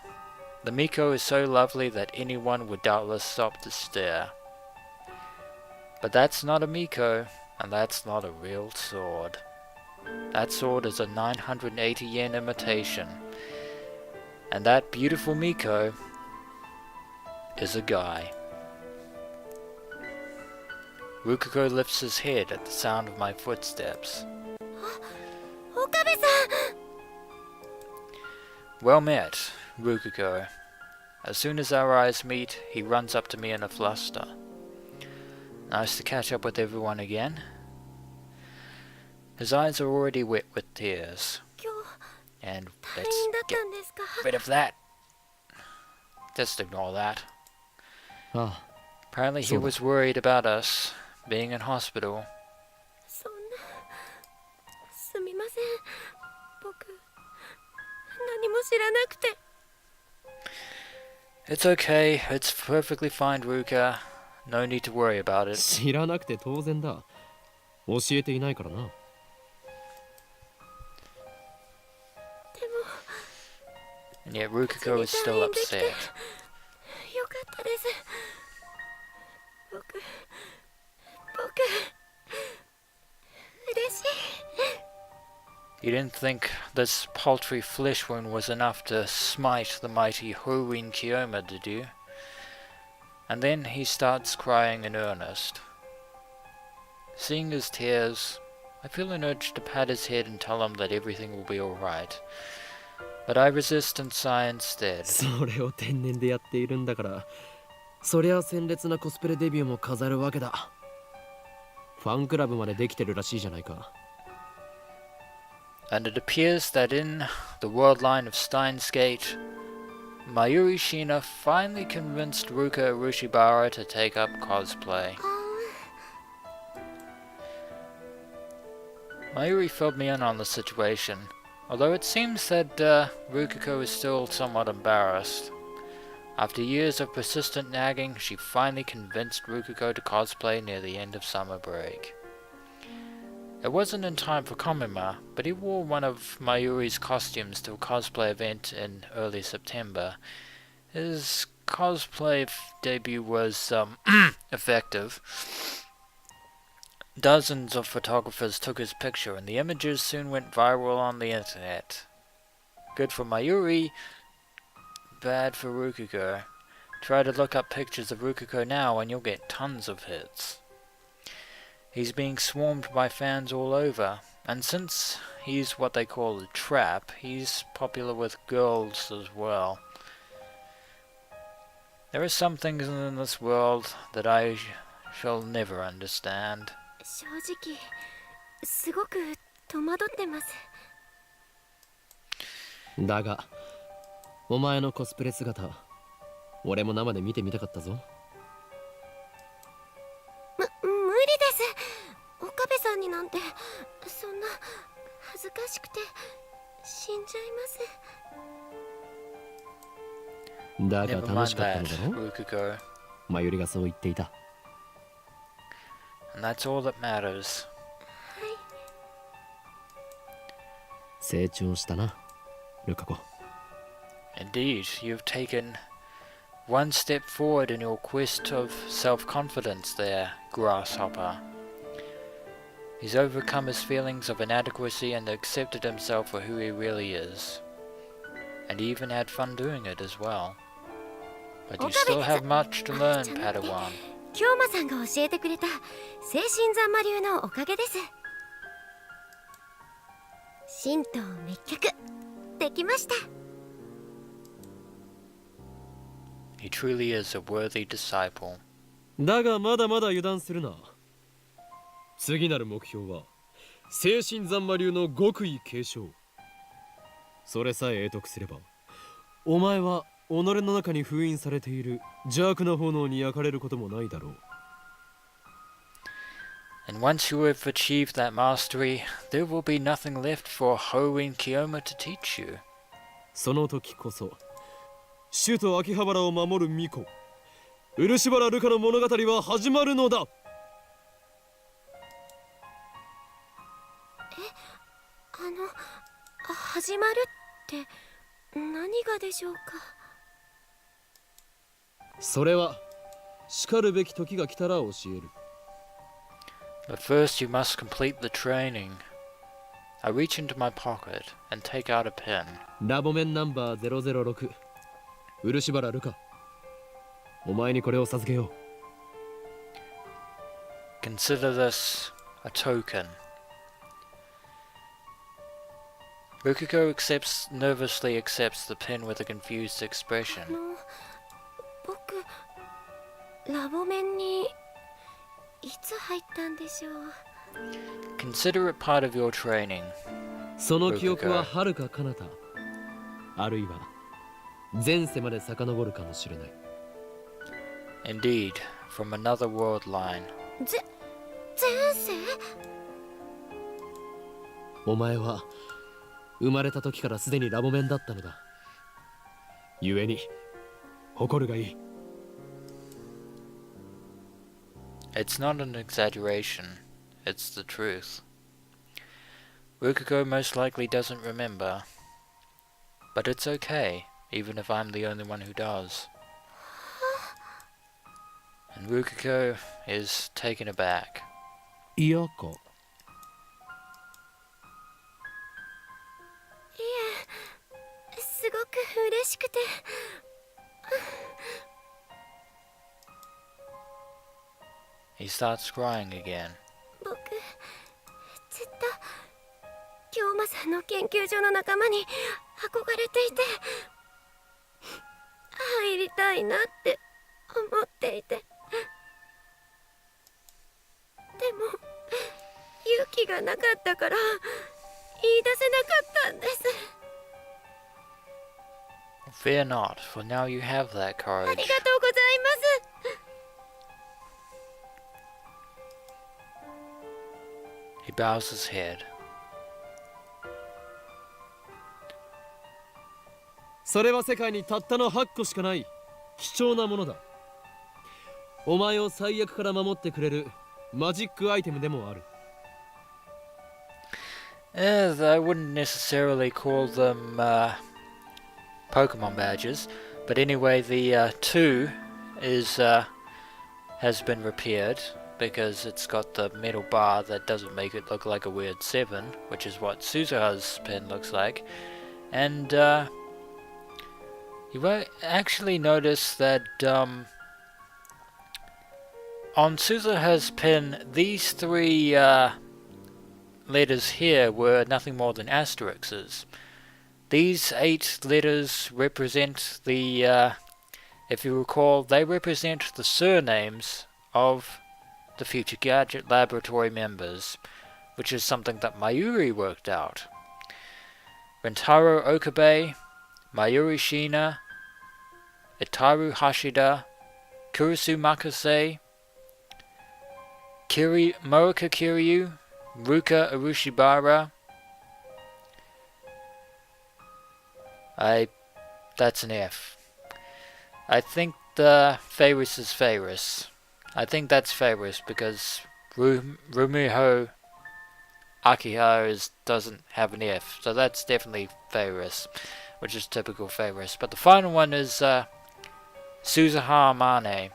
The Miko is so lovely that anyone would doubtless stop to stare. But that's not a Miko, and that's not a real sword. That sword is a 980 yen imitation. And that beautiful Miko is a guy. Rukuko lifts his head at the sound of my footsteps. Okabe-san! Well met, Rukuko. As soon as our eyes meet, he runs up to me in a fluster. Nice to catch up with everyone again. His eyes are already wet with tears. And let's get rid of that. Just ignore that. Apparently he was worried about us being in hospital. It's okay, it's perfectly fine, Ruka. No need to worry about it. 知らなくて当然だ。教えていないからな。And yet Rukuko is still upset. よかったです。僕嬉しい。You didn't think this paltry flesh wound was enough to smite the mighty Horin Kiyoma, did you? And then he starts crying in earnest. Seeing his tears, I feel an urge to pat his head and tell him that everything will be alright. But I resist and sigh instead. それを天然でやっているんだから、そりゃ鮮烈なコスプレデビューも飾るわけだ。ファンクラブまでできてるらしいじゃないか。And it appears that in the worldline of Steins Gate, Mayuri Shina finally convinced Ruka Urushibara to take up cosplay. Mayuri filled me in on the situation, although it seems that Rukuko is still somewhat embarrassed. After years of persistent nagging, she finally convinced Rukuko to cosplay near the end of summer break. It wasn't in time for Komima, but he wore one of Mayuri's costumes to a cosplay event in early September. His cosplay debut was effective. Dozens of photographers took his picture, and the images soon went viral on the internet. Good for Mayuri, bad for Rukuko. Try to look up pictures of Rukuko now and you'll get tons of hits. He's being swarmed by fans all over, and since he's what they call a trap, he's popular with girls as well. There are some things in this world that I shall never understand. 正直すごく戸惑ってます。だがお前のコスプレ姿俺も生で見てみたかったぞ。無理です。岡部さんになんてそんな恥ずかしくて死んじゃいます。だが Never 楽 mind しかったの that, だろ。 Rukuko. マユリがそう言っていた。 And that's all that matters. 成長したな、ルカ子。 Indeed, you've taken one step forward in your quest of self-confidence there, Grasshopper. He's overcome his feelings of inadequacy and accepted himself for who he really is. And he even had fun doing it as well. But you still have much to learn, Padawan. 京馬さんが教えてくれた精神斬魔流のおかげです。神道滅却できました。 He truly is a worthy disciple. だがまだまだ油断するな。次なる目標は精神斬魔流の極意継承。それさえ得得すればお前は己の中に封印されている邪悪な炎に焼かれることもないだろう。 And once you have achieved that mastery, there will be nothing left for Hoenn Kiyoma to teach you. その時こそ首都秋葉原を守る巫女漆原ルカの物語は始まるのだ。始まるって何がでしょうか。それはしかるべき時が来たら教える。 But first you must complete the training. I reach into my pocket and take out a pen. ラボメンナンバー006漆原ルカ、お前にこれを授けよう。 Consider this a token. Rukuko nervously accepts the pen with a confused expression. 僕ラボメンにいつ入ったんでしょう。 Consider it part of your training. その記憶は遥か彼方あるいは前世まで遡るかもしれない。 Indeed, from another worldline. 前世？お前は生まれた時からすでにラボメンだったのだ。故に誇るがいい。 It's not an exaggeration, it's the truth. Rukuko most likely doesn't remember, but it's okay, even if I'm the only one who does. And Rukuko is taken aback. 嫌か。いえ、すごく嬉しくて。He starts crying again. 僕ずっと京馬さんの研究所の仲間に憧れていて入りたいなって思っていて、でも勇気がなかったから言い出せなかったんです。 Fear not, for now you have that あり courage. がとうございます。 He bows his head. それは世界にたったの8個しかない貴重なものだ。お前を最悪から守ってくれるマジックアイテムでもある。I wouldn't necessarily call them Pokemon badges, but anyway, the 2 has been repaired because it's got the metal bar that doesn't make it look like a weird 7, which is what Suzuha's pen looks like. And you won't actually notice that On Suzuha's pen, these three letters here were nothing more than asterisks. These 8 letters represent the, if you recall, they represent the surnames of the future Gadget Laboratory members, which is something that Mayuri worked out. Rintaro Okabe, Mayuri Shina, Itaru Hashida, Kurisu Makase, Morika Kiryu, Ruka Urushibara. That's an F. I think the Fairus is Fairus. I think that's Fairus because Rumiho Akiha doesn't have an F, so that's definitely Fairus, which is typical Fairus. But the final one is Suzuha Amane.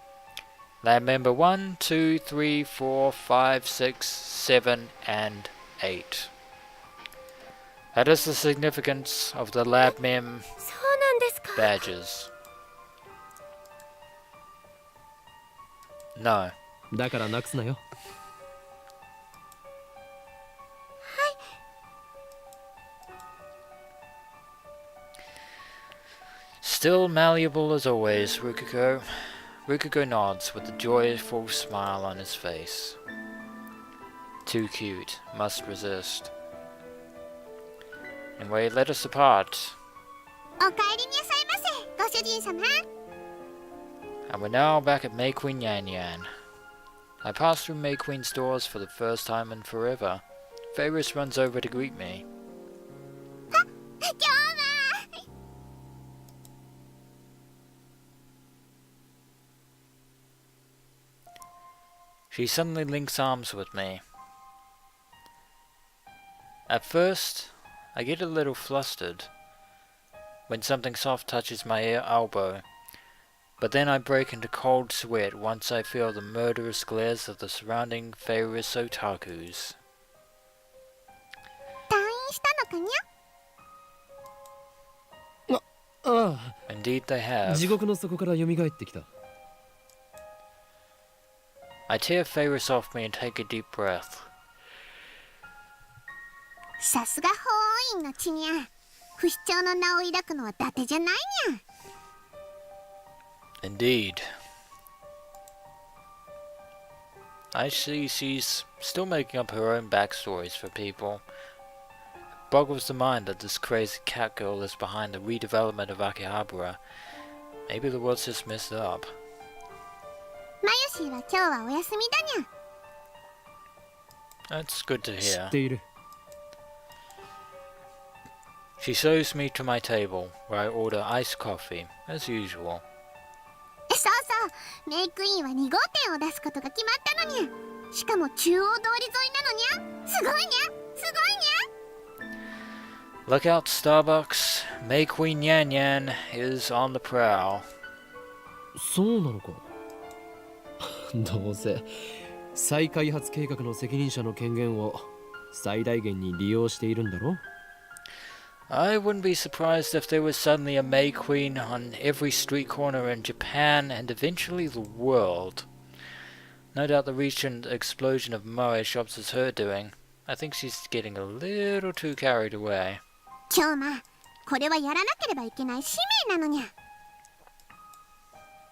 Lab member 1, 2, 3, 4, 5, 6, 7, and 8. That is the significance of the lab mem badges. No. だからなくすなよ。Still malleable as always, Rukuko. Rukuko nods with a joyful smile on his face. Too cute, must resist. Anyway, let us depart. お帰りなさいませ、ご主人様。 And we're now back at May Queen Yan Yan. I pass through May Queen's doors for the first time in forever. Fairus runs over to greet me. 今日は She suddenly links arms with me. At first, I get a little flustered when something soft touches my elbow, but then I break into cold sweat once I feel the murderous glares of the surrounding Fairus otakus. 退院したのかにゃ。ああ、 Indeed they have. 地獄の底から蘇ってきた。 I tear Fairus off me and take a deep breath. さすが法王院の血にゃ。不死鳥の名を抱くのは伊達じゃないにゃ。 Indeed. I see she's still making up her own backstories for people. It boggles the mind that this crazy cat girl is behind the redevelopment of Akihabara. Maybe the world's just messed up. マユシーは今日はお休みだにゃ。 That's good to 知 hear. っている。 She shows me to my table, where I order iced coffee, as usual. そうそう、メイクインは2号店を出すことが決まったのにゃ。しかも中央通り沿いなのにゃ。すごいにゃ、すごいにゃ。 Look out, Starbucks. May Queen Yan Yan is on the prowl. そうなのか。どうせ再開発計画の責任者の権限を最大限に利用しているんだろ。 I wouldn't be surprised if there was suddenly a May Queen on every street corner in Japan and eventually the world. No doubt the recent explosion of moe shops is her doing. I think she's getting a little too carried away. 今日ま、これはやらなければいけない使命なのにゃ。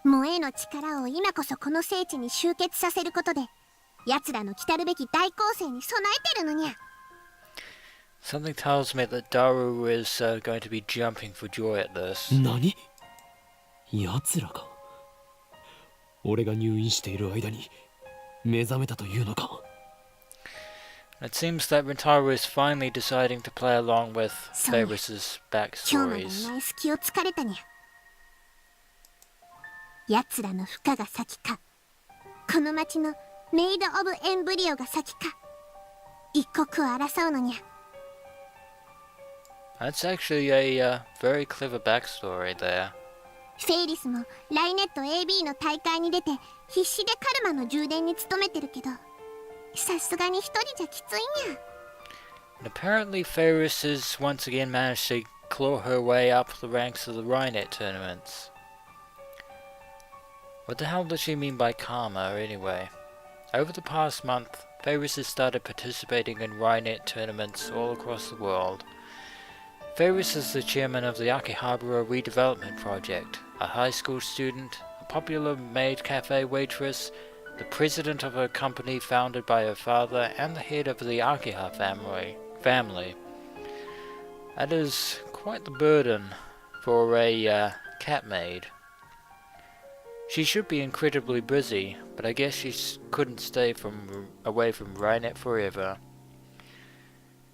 萌えの力を今こそこの聖地に集結させることで、奴らの来たるべき大攻勢に備えてるのにゃ。 Something tells me that Daru is going to be jumping for joy at this. 何？奴らか。俺が入院している間に目覚めたというのか。 It seems that Rintaro is finally deciding to play along with Sorry. Fairus's 今日まで backstories. いない隙を突かれたにゃ。奴らの負荷が先か、この町のメイド・オブ・エンブリオが先か、一刻を争うのにゃ。 That's actually a very clever backstory there. フェイリスもライネット AB の大会に出て必死でカルマの充電に努めてるけど、さすがに一人じゃきついにゃ。 And apparently Fairus has once again managed to claw her way up the ranks of the Rhinet tournaments. What the hell does she mean by karma, anyway? Over the past month, Ferris has started participating in Rynet tournaments all across the world. Ferris is the chairman of the Akihabara Redevelopment Project, a high school student, a popular maid cafe waitress, the president of a company founded by her father, and the head of the Akiha family. That is quite the burden for a cat maid. She should be incredibly busy, but I guess she couldn't stay away from Rynet forever.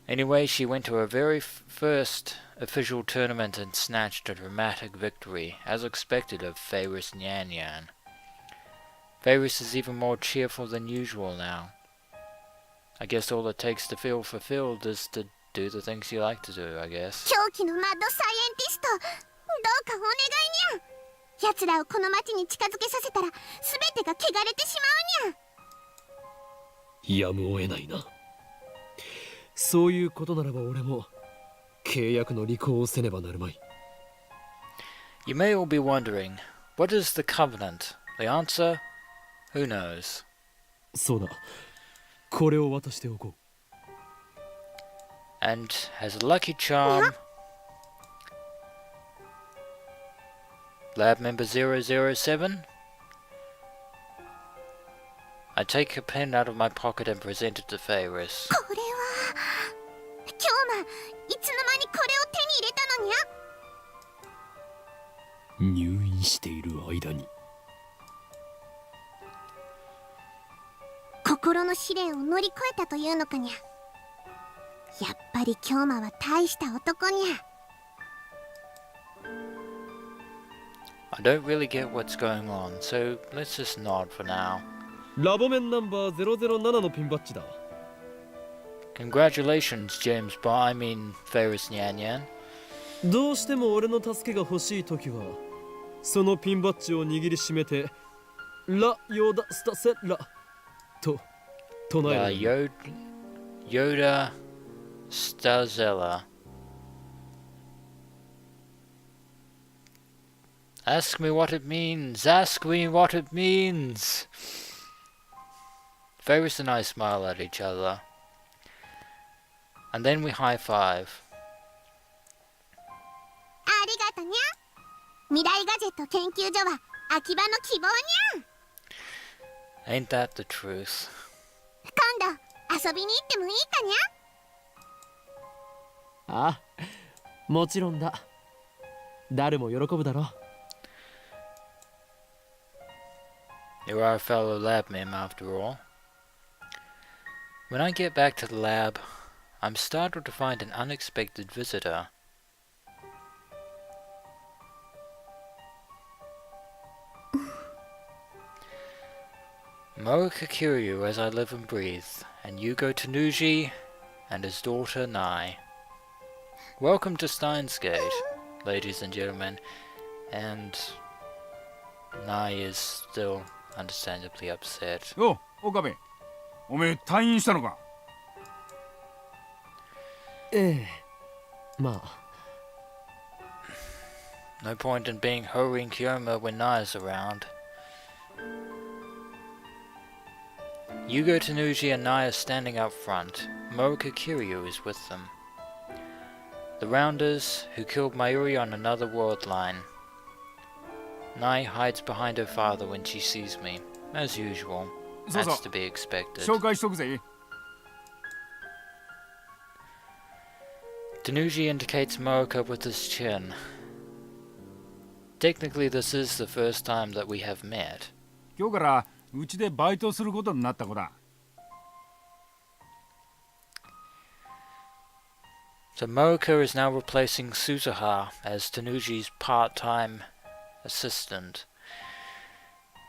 Anyway, she went to her very first official tournament and snatched a dramatic victory, as expected of Ferris Nyan. Ferris is even more cheerful than usual now. I guess all it takes to feel fulfilled is to do the things you like to do, I guess. 狂気のマッドサイエンティスト、どうかお願いにゃ。奴らをこの町に近づけさせたら全てが汚れてしまうにゃ。やむを得ないな。そういうことならば俺も契約の履行をせねばなるまい。You may all be wondering, what is the covenant? The answer? Who knows? そうだ。これを渡しておこう。And as a lucky charm, Lab member 007, I take a pen out of my pocket and present it to Ferris. これは今日いつの間にこれを手に入れたのにゃ。入院している間に。心の試練を乗り越えたというのかにゃ。やっぱり京馬は大した男にゃ。I don't really get what's going on, so let's just nod for now. ラボメンナンバー007のピンバッジだ。Congratulations, James Ferris Nyan. どうしても俺の助けが欲しいときは、そのピンバッジを握りしめて、ラ・ヨダ・スタセラと唱える。Yoda Stazella. Ask me what it means. Ask me what it means. Ferris and I smile at each other. And then we high five. ありがとにゃ。未来ガジェット研究所は秋葉の希望にゃ。 Ain't that the truth? 今度遊びに行ってもいいかにゃ。ああ、もちろんだ。誰も喜ぶだろう。You are a fellow lab mem after all. When I get back to the lab, I'm startled to find an unexpected visitor. Morika Kiryu as I live and breathe, and Yugo Tanuji and his daughter Nai. Welcome to Steins Gate, ladies and gentlemen, and Nai is still understandably upset. おう、岡部、おめえ退院したのか。ええ、まあ。No point in being hurrying Kyoma when Nai's around. Yugo Tanuji and Nai are standing up front. Morika Kiryu is with them. The Rounders, who killed Mayuri on another worldline. Nai hides behind her father when she sees me, as usual. That's to be expected. 紹介しとくぜ。Tanuji indicates Morika with his chin. Technically, this is the first time that we have met. 今日からうちでバイトすることになった子だ。So Morika is now replacing Suzuha as Tanuji's part-time assistant.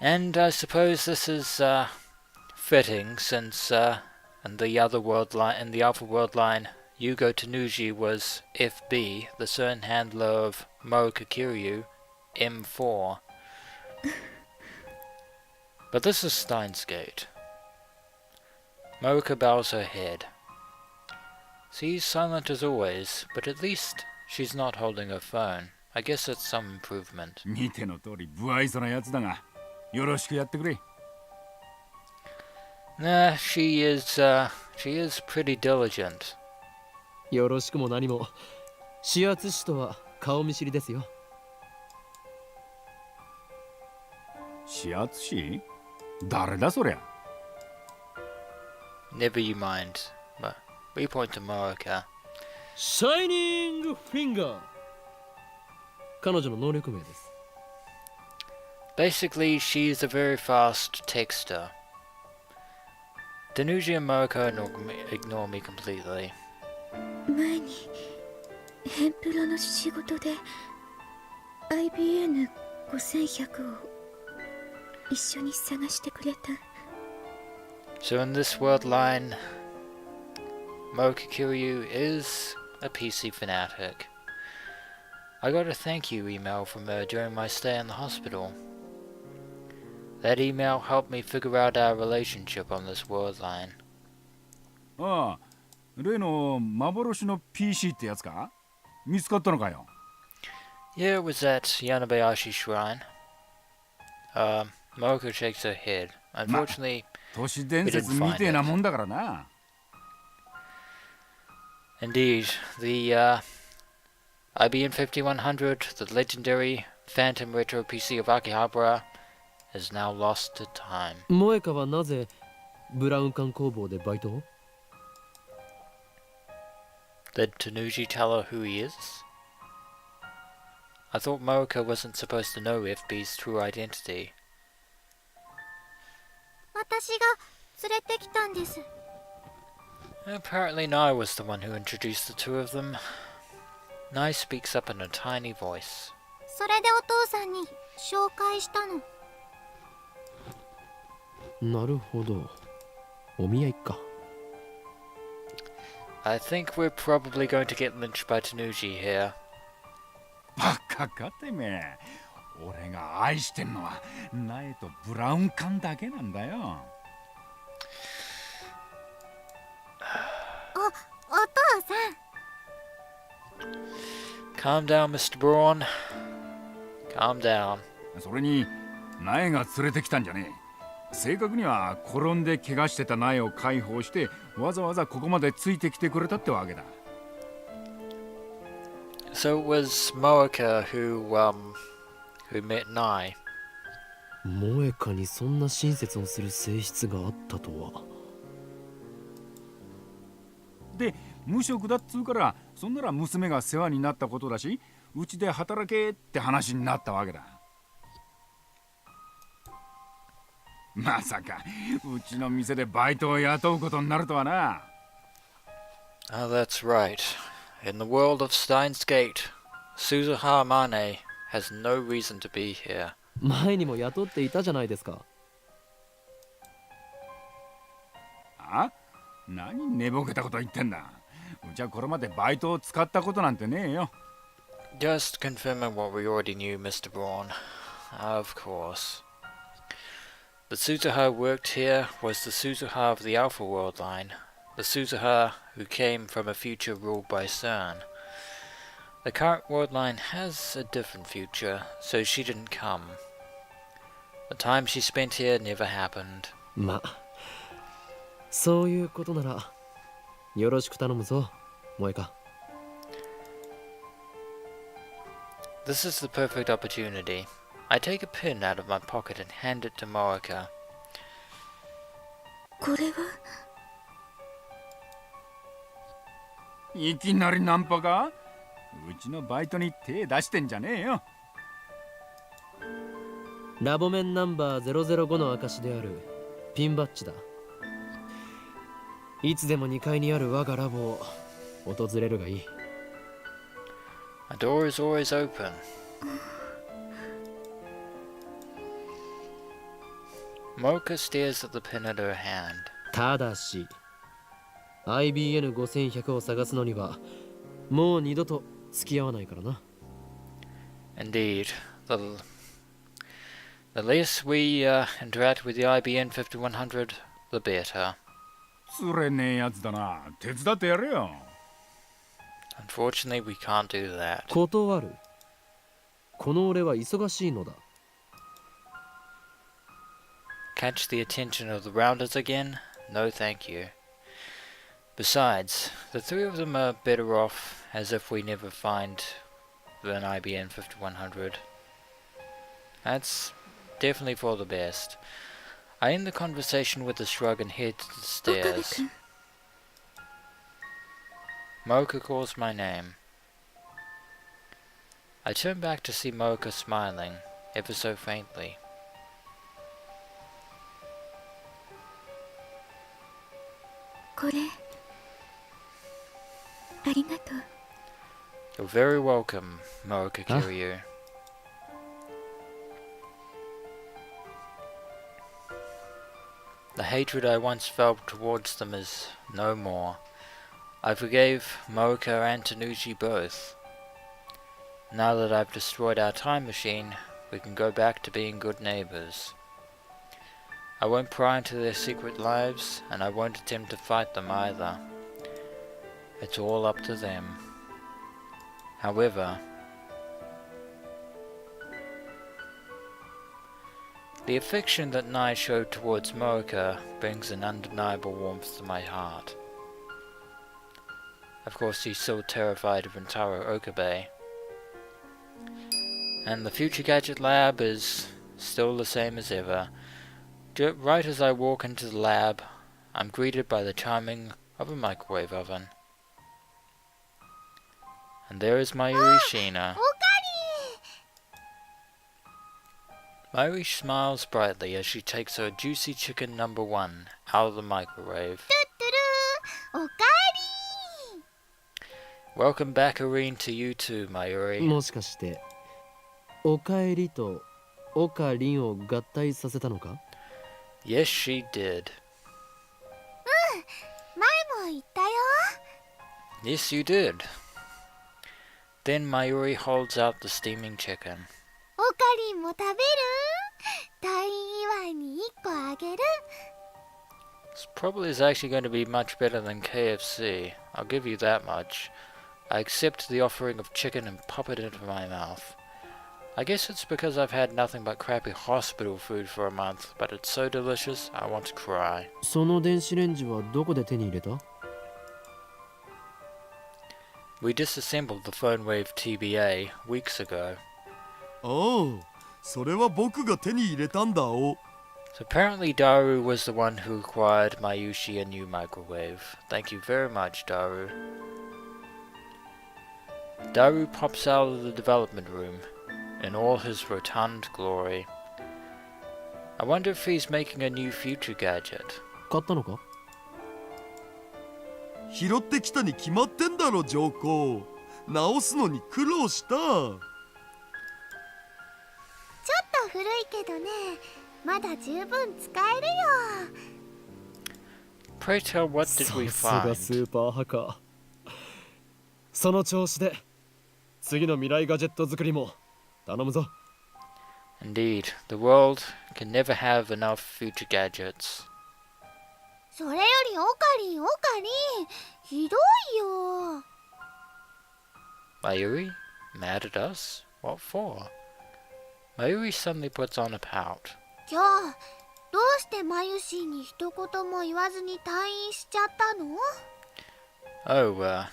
And I suppose this is fitting, since in the other world line, Yugo Tanuji was FB, the certain handler of Morika Kiryu, M4. But this is Steins Gate. Morika bows her head. She's silent as always, but at least she's not holding her phone. I guess that's some improvement. 見ての通り不愛想なやつだが、よろしくやってくれ。Nah, she is pretty diligent. よろしくも何も指圧師とは顔見知りですよ。指圧師？誰だそりゃ。Never you mind. But we point to Marika. シャイニングフィンガー。彼女の能力名です。Basically, she's a very fast texter. Danuji and Marika ignore me completely. 前にヘンプロの仕事で IBN5100 を一緒に探してくれた。 So in this worldline, Marika Kiryu is a PC fanatic. I got a thank you email from her during my stay in the hospital. That email helped me figure out our relationship on this worldline. ああ、例の幻の PC ってやつか？見つかったのかよ。Yeah, it was at Nakabachi shrine. Marika shakes her head. Unfortunately, 都市伝説みてえなもんだからな。indeed, the IBM 5100, the legendary Phantom Retro PC of Akihabara, is now lost to time. 萌香はなぜブラウン管工房でバイトを？ Did Tanuji tell her who he is? I thought Marika wasn't supposed to know FB's true identity. 私が連れてきたんです。 Apparently Nai was the one who introduced the two of them. Nai speaks up in a tiny voice. それでお父さんに紹介したの。なるほど。お見合いか。I think we're probably going to get lynched by Tanuji here. バカかてめえ。俺が愛してんのは苗とブラウン管だけなんだよ。お父さん。 Calm down, Mr. Braun. Calm down. それに苗が連れてきたんじゃねえ。正確には転んで怪我してた苗を解放してわざわざここまでついてきてくれたってわけだ。So it was Marika who met Nai. 萌香にそんな親切をする性質があったとは。で無職だっつうからそんなら娘が世話になったことだしうちで働けって話になったわけだ。まさかうちの店でバイトを雇うことになるとはな。Oh, that's right. In the world of Steins Gate, Suzuha Mane has no reason to be here. 前にも雇っていたじゃないですか。あ？何寝ぼけたこと言ってんだ。うちはこれまでバイトを使ったことなんてねえよ。Just confirming what we already knew, Mr. Braun. Of course. The Suzuha who worked here was the Suzuha of the Alpha World line, the Suzuha who came from a future ruled by CERN. The current world line has a different future, so she didn't come. The time she spent here never happened. まあ、そういうことならよろしく頼むぞ、萌香。This is the perfect opportunity. I take a pin out of my pocket and hand it to Marika. これは？いきなりナンパか？うちのバイトに手出してんじゃねえよ。ラボ面ナンバー005の証であるピンバッジだ。いつでも2階にある我がラボを訪れるがいい。A door is always open. Marika stares at the pin at her hand. ただし IBN5100 を探すのにはもう二度と付き合わないからな。 Indeed, the less we interact with the IBN 5100, the better. つれねえやつだな。手伝ってやれよ。Unfortunately, we can't do that. 断る。この俺は忙しいのだ。Catch the attention of the rounders again? No thank you. Besides, the three of them are better off as if we never find an IBN 5100. That's definitely for the best. I end the conversation with a shrug and head to the stairs. Mocha calls my name. I turn back to see Mocha smiling, ever so faintly. You're very welcome, Mocha Kiryu. The hatred I once felt towards them is no more. I forgave Mocha and Tanuchi both. Now that I've destroyed our time machine, we can go back to being good neighbors. I won't pry into their secret lives, and I won't attempt to fight them either. It's all up to them. However, the affection that Nai showed towards Mocha brings an undeniable warmth to my heart. Of course, she's still terrified of Rintaro Okabe. And the Future Gadget Lab is still the same as ever. Right as I walk into the lab, I'm greeted by the chiming of a microwave oven. And there is Mayuri Shina. Mayuri smiles brightly as she takes her juicy chicken #1 out of the microwave. Welcome back, Areen, to you too, Mayuri. もしかしておかえりとおかりんを合体させたのか? Yes, she did. Yes, you did. Then Mayuri holds out the steaming chicken. This probably is actually going to be much better than KFC. I'll give you that much. I accept the offering of chicken and pop it into my mouth. I guess it's because I've had nothing but crappy hospital food for a month, but it's so delicious, I want to cry. その電子レンジはどこで手に入れた? We disassembled the PhoneWave TBA weeks ago. ああ、それは僕が手に入れたんだお。So apparently Daru was the one who acquired Mayushi a new microwave. Thank you very much, Daru. Daru pops out of the development room in all his rotund glory. I wonder if he's making a new future gadget. 買ったのか? 拾ってきたに決まってんだろ、上皇。直すのに苦労した。ちょっと古いけどね、まだ十分使えるよ。Pray tell, what did we さすが find? スーパーハカー。その調子で次の未来ガジェット作りも頼むぞ。 Indeed, the world can never have enough future gadgets. それよりオカリン、ひどいよ。Mayuri? Mad at us? What for? Mayuri suddenly puts on a pout. 今日どうしてマユシーに一言も言わずに退院しちゃったの? Oh,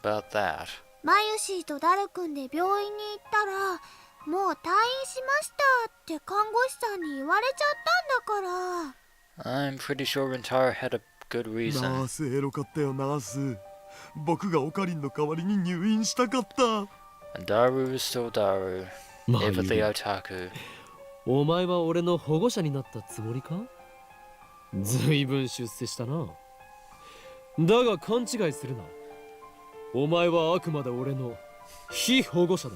about that. マユシーとダル君で病院に行ったら、もう退院しましたって看護師さんに言われちゃったんだから。I'm pretty sure Rintaro had a good ナ reason. ースエロかったよ、ナース。僕がオカリンの代わりに入院したかった。And Daru is still Daru. まあ Ever いい the ね。 otaku. お前は俺の保護者になったつもりか? ずいぶん出世したな。だが勘違いするな。お前はあくまで俺の非保護者だ。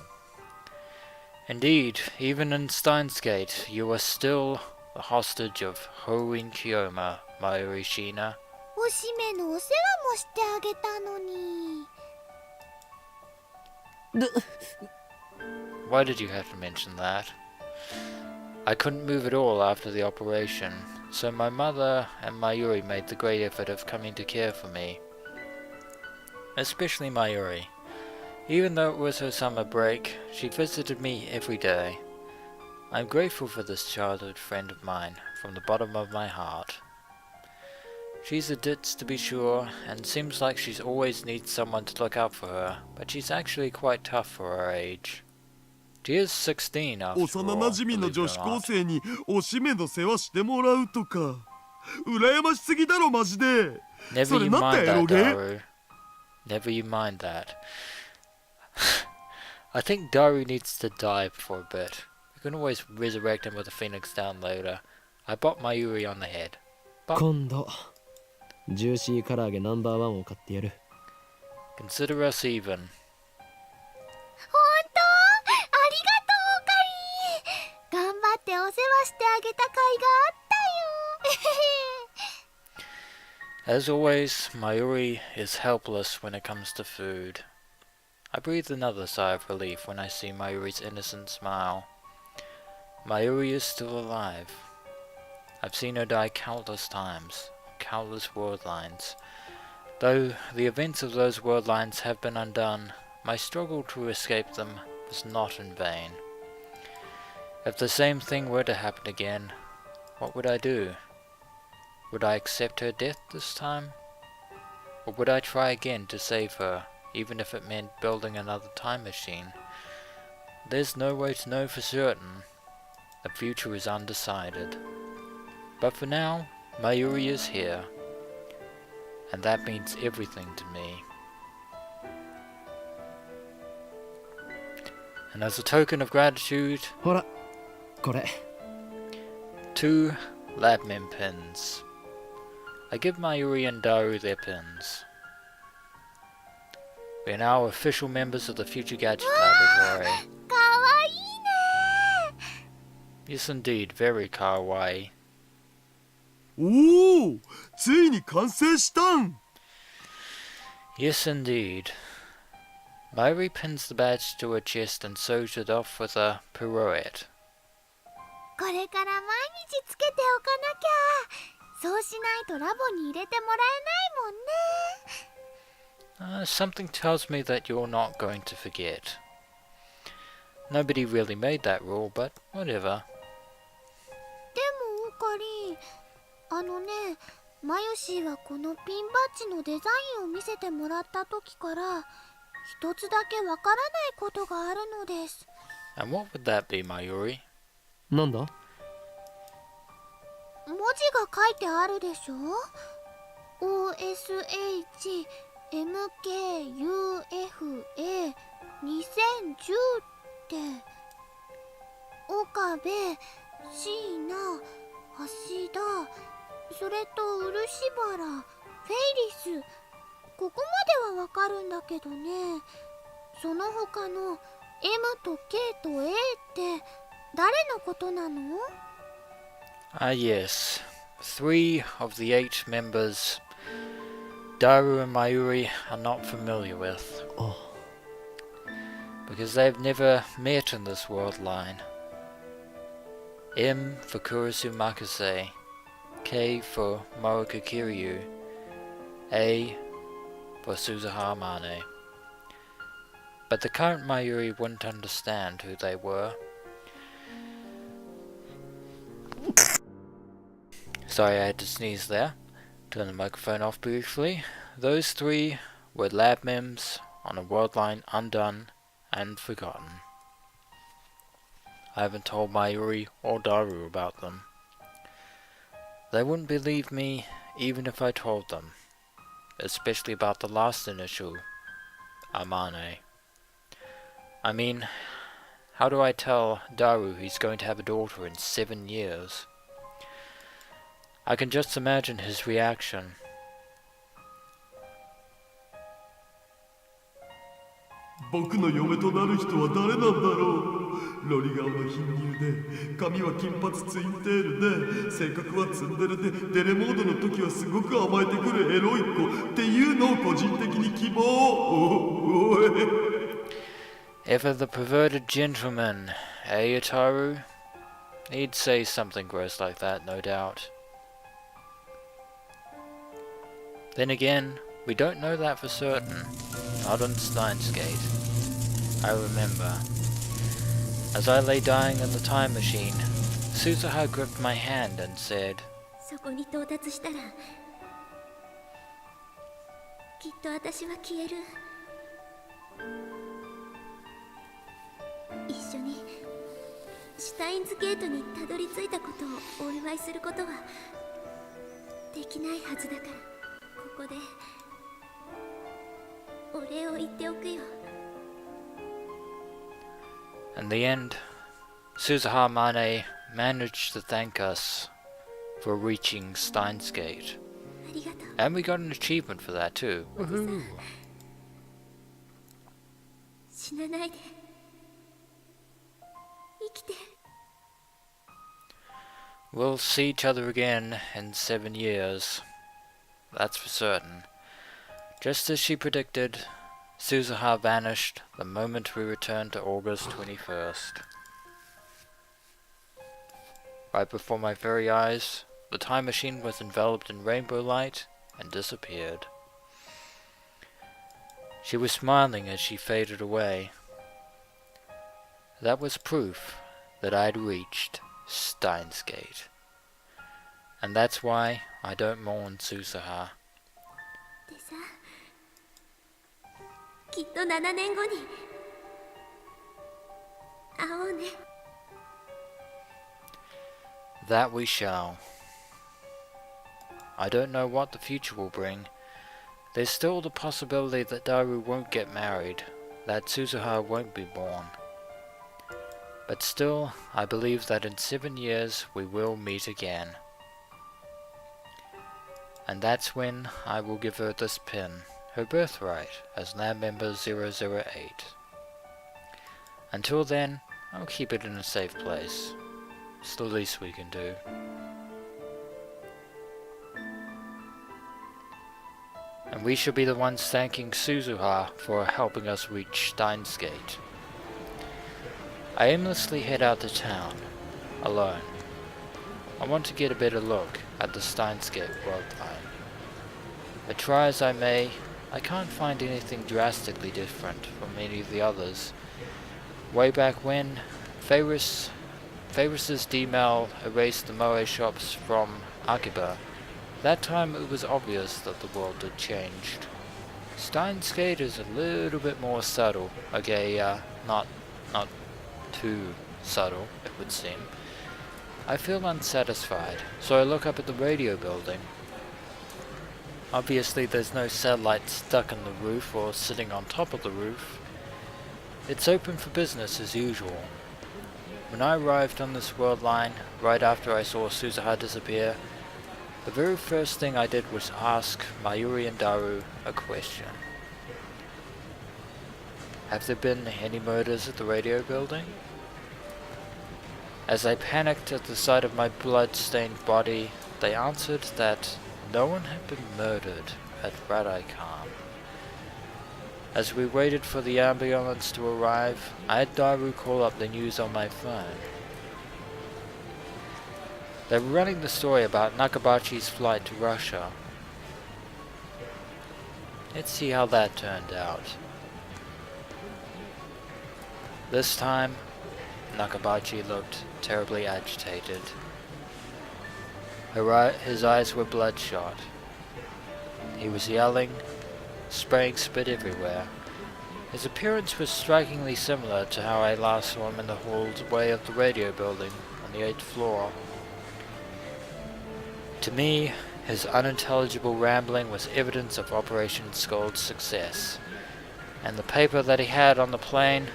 Indeed, even in Steins Gate, you are still the hostage of Hoin Kiyoma, Mayuri Shina. おしめのお世話もしてあげたのに。Why did you have to mention that? I couldn't move at all after the operation, so my mother and Mayuri made the great effort of coming to care for me. Especially Mayuri. Even though it was her summer break, she visited me every day. I'm grateful for this childhood friend of mine from the bottom of my heart. She's a ditz to be sure, and seems like she's always needs someone to look out for her, but she's actually quite tough for her age. She is 16 after all, 幼なじみの believe 女 it 子 or 高 not. 生におしめの世話してもらうとか羨ましすぎだろマジで Never それ you なんて mind エロ that, ゲ Daru. Never you mind that. I think Daru needs to die for a bit. We can always resurrect him with a phoenix down later. I bought Mayuri on the head. 今度ジューシー唐揚げナンバーワンを買ってやる。 Consider us even. 本当ありがとうオカリー。頑張ってお世話してあげた甲斐があったよ As always, Mayuri is helpless when it comes to food. I breathe another sigh of relief when I see Mayuri's innocent smile. Mayuri is still alive. I've seen her die countless times, countless world lines. Though the events of those world lines have been undone, my struggle to escape them was not in vain. If the same thing were to happen again, what would I do? Would I accept her death this time? Or would I try again to save her, even if it meant building another time machine? There's no way to know for certain. The future is undecided. But for now, Mayuri is here, and that means everything to me. And as a token of gratitude, ほらこれ 2 Labmen pins. I give Mayuri and Daru their pins. We are now official members of the Future Gadget Laboratory. かわいいね Yes indeed, very kawaii. おおついに完成したん Yes indeed. Mayuri pins the badge to her chest and sews it off with a pirouette. これから毎日つけておかなきゃ。そうしないとラボに入れてもらえないもんね。 Something tells me that you're not going to forget. Nobody really made that rule, but whatever. でもオカリね、マヨシーはこのピンバッジのデザインを見せてもらった時から一つだけわからないことがあるのです。 And what would that be, Mayuri? なんだ文字が書いてあるでしょ OSHMKUFA2010 って岡部、椎名、橋田、それと漆原、フェイリス、ここまではわかるんだけどね。その他の M と K と A って誰のことなの？ Ah yes, 3 of the 8 members Daru and Mayuri are not familiar with. あ Because they've never met in this world line. M for Kurisu Makase, K for Maruka Kiryu, A for Suzuha Mane. But the current Mayuri wouldn't understand who they were. Sorry, I had to sneeze there. Turn the microphone off briefly. Those 3 were lab mems on a world line undone and forgotten. I haven't told Mayuri or Daru about them. They wouldn't believe me even if I told them, especially about the last initial, Amane. I mean, how do I tell Daru he's going to have a daughter in 7 years? I can just imagine his reaction. 僕の嫁となる人は誰なんだろうロリ顔の貧乳で髪は金髪ツインテールで性格はツンデレでデレモードの時はすごく甘えてくるエロい子っていうのを個人的に希望おい Ever the perverted gentleman, eh, Rintaro? He'd say something gross like that, no doubt. Then again, we don't know that for certain. Not on Steins Gate. I remember. As I lay dying in the time machine, Suzuha gripped my hand and said, そこに到達したらきっと私は消える。一緒にシュタインズゲートにたどり着いたことをお祝いすることはできないはずだから、ここでお礼を言っておくよ。 In the end, Suzuha Mane managed to thank us for reaching Steins Gate. ありがとう。 And we got an achievement for that too. Woohoo! 死なないで。生きて。 We'll see each other again in 7 years. That's for certain. Just as she predicted, Suzuha vanished the moment we returned to August 21st. Right before my very eyes, the time machine was enveloped in rainbow light and disappeared. She was smiling as she faded away. That was proof that I'd reached Steins Gate. And that's why I don't mourn Suzuha. でさ、きっと7年後に会おうね。 That we shall. I don't know what the future will bring. There's still the possibility that Daru won't get married, that Suzuha won't be born. But still, I believe that in 7 years we will meet again. And that's when I will give her this pin, her birthright, as Lab Member 008. Until then, I'll keep it in a safe place. It's the least we can do. And we should be the ones thanking Suzuha for helping us reach Steins Gate. I aimlessly head out to town, alone. I want to get a better look at the Steins Gate worldline. But try as I may, I can't find anything drastically different from any of the others. Way back when, Faris' D-mail erased the Moe shops from Akiba. That time it was obvious that the world had changed. Steins Gate is a little bit more subtle. Okay, not too subtle, it would seem. I feel unsatisfied, so I look up at the radio building. Obviously there's no satellite stuck in the roof or sitting on top of the roof. It's open for business as usual. When I arrived on this world line, right after I saw Suzuha disappear, the very first thing I did was ask Mayuri and Daru a question. Have there been any murders at the radio building? As I panicked at the sight of my blood-stained body, they answered that no one had been murdered at Radaikan. As we waited for the ambulance to arrive, I had Daru call up the news on my phone. They were running the story about Nakabachi's flight to Russia. Let's see how that turned out. This time, Nakabachi looked terribly agitated. His eyes were bloodshot. He was yelling, spraying spit everywhere. His appearance was strikingly similar to how I last saw him in the hallway of the radio building on the 8th floor. To me, his unintelligible rambling was evidence of Operation Scold's success, and the paper that he had on the plane,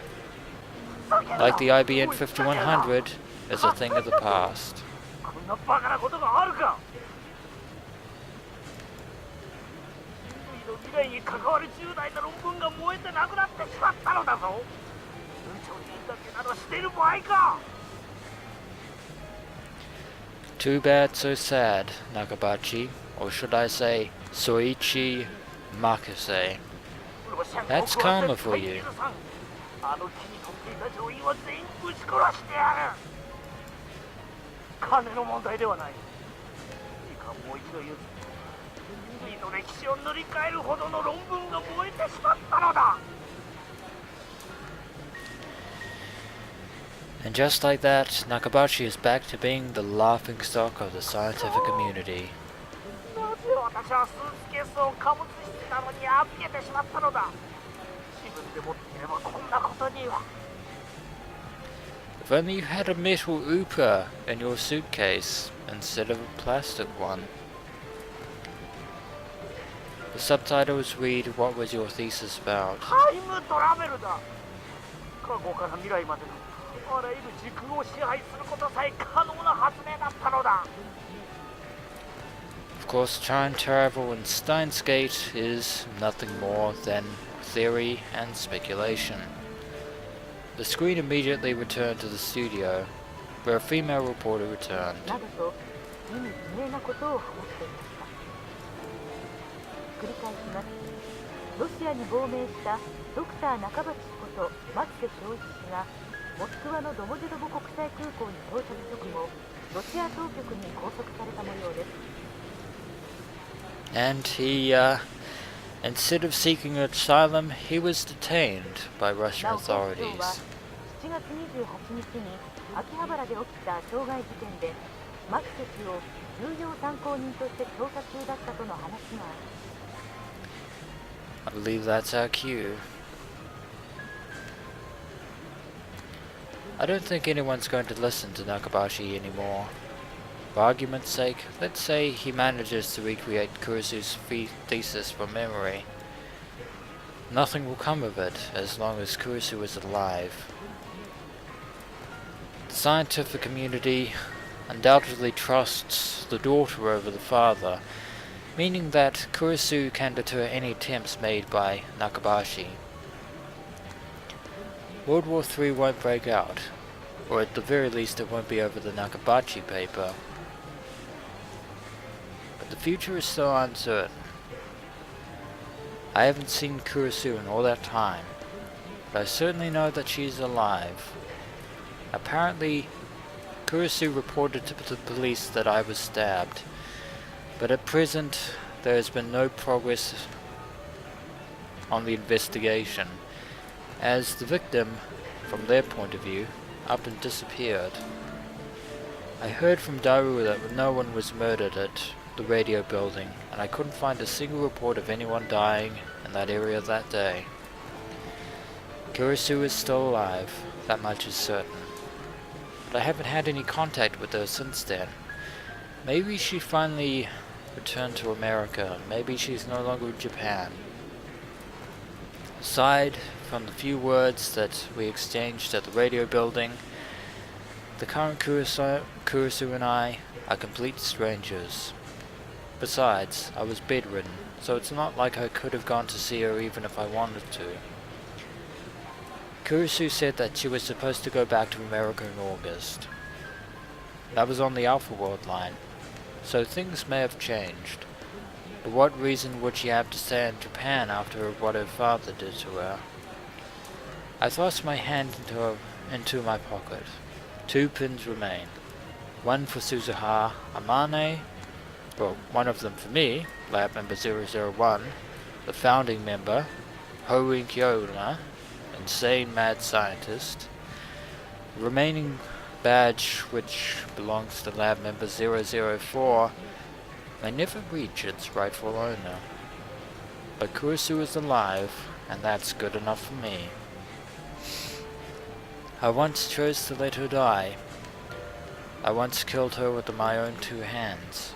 like the IBN 5100, is a thing of the past. こんなバカなことがあるか。人類の未来に関わる重大な論文が燃えてなくなってしまったのだぞ。宇宙人だけなどしている場合か。 Too bad, so sad, Nakabachi, or should I say, Soichi Makase. That's karma for you. あの木に飛んでいた乗員は全員ぶち殺してやる。金の問題ではない。いいかもう一度言う。人類の歴史を塗り替えるほどの論文が燃えてしまったのだ。And just like that, Nakabachi is back to being the laughingstock of the scientific community. なぜ私はスーツケースを貨物室なのに預けてしまったのだ。自分で持っていればこんなことには。 If only you had a metal ooper in your suitcase instead of a plastic one. The subtitles read, "What was your thesis about?" タイムトラベルだ。過去から未来までのあらゆる時空を支配することさえ可能な発明だったのだ。 Of course, time travel in Steins Gate is nothing more than theory and speculation. The screen immediately returned to the studio, where a female reporter returned. などと意味不明なことを話していました。繰り返します。ロシアに亡命したドクター中鉢こと牧瀬正一氏がモスクワのドモジェドボ国際空港に到着直後、ロシア当局に拘束された模様です。 And he, instead of seeking asylum, he was detained by Russian なお、警視庁は authorities. 7月28日に秋葉原で起きた傷害事件で牧瀬氏を重要参考人として調査中だったとの話があり、 I believe that's our cue. I don't think anyone's going to listen to Nakabachi anymore. For argument's sake, let's say he manages to recreate Kurisu's thesis from memory. Nothing will come of it as long as Kurisu is alive. The scientific community undoubtedly trusts the daughter over the father, meaning that Kurisu can deter any attempts made by Nakabachi. World War III won't break out, or at the very least it won't be over the Nakabachi paper. But the future is still uncertain. I haven't seen Kurisu in all that time, but I certainly know that she's alive. Apparently, Kurisu reported to the police that I was stabbed, but at present there has been no progress on the investigation, as the victim, from their point of view, up and disappeared. I heard from Daru that no one was murdered at the radio building, and I couldn't find a single report of anyone dying in that area that day. Kurisu is still alive, that much is certain. But I haven't had any contact with her since then. Maybe she finally returned to America, maybe she's no longer in Japan. Aside from the few words that we exchanged at the radio building, the current Kurisu and I are complete strangers. Besides, I was bedridden, so it's not like I could have gone to see her even if I wanted to. Kurisu said that she was supposed to go back to America in August. That was on the Alpha worldline, so things may have changed. But what reason would she have to stay in Japan after what her father did to her? I thrust my hand into my pocket. 2 pins remain. One for Suzuha Amane, well, one of them for me, lab member 001, the founding member, Horin Kyona, insane mad scientist. The remaining badge, which belongs to lab member 004, may never reach its rightful owner. But Kurisu is alive, and that's good enough for me. I once chose to let her die. I once killed her with my own 2 hands.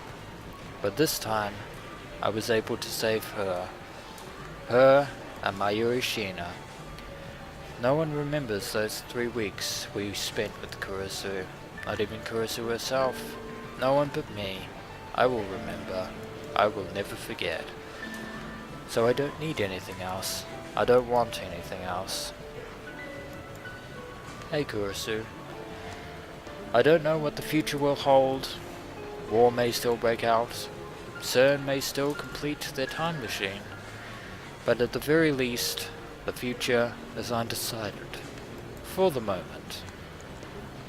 But this time, I was able to save her. Her and Mayuri Shina. No one remembers those 3 weeks we spent with Kurisu. Not even Kurisu herself. No one but me. I will remember. I will never forget. So I don't need anything else. I don't want anything else. Hey Kurisu. I don't know what the future will hold. War may still break out. CERN may still complete their time machine. But at the very least, the future is undecided. For the moment.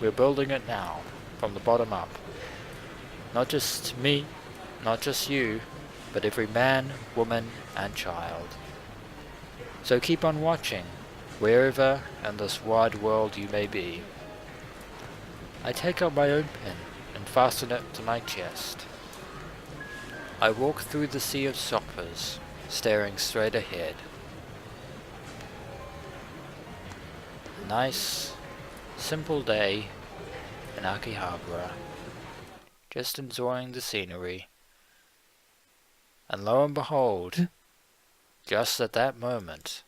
We're building it now, from the bottom up. Not just me, not just you, but every man, woman, and child. So keep on watching, wherever in this wide world you may be. I take out my own pin and fasten it to my chest. I walk through the sea of shoppers, staring straight ahead. A nice, simple day in Akihabara, just enjoying the scenery. And lo and behold, just at that moment,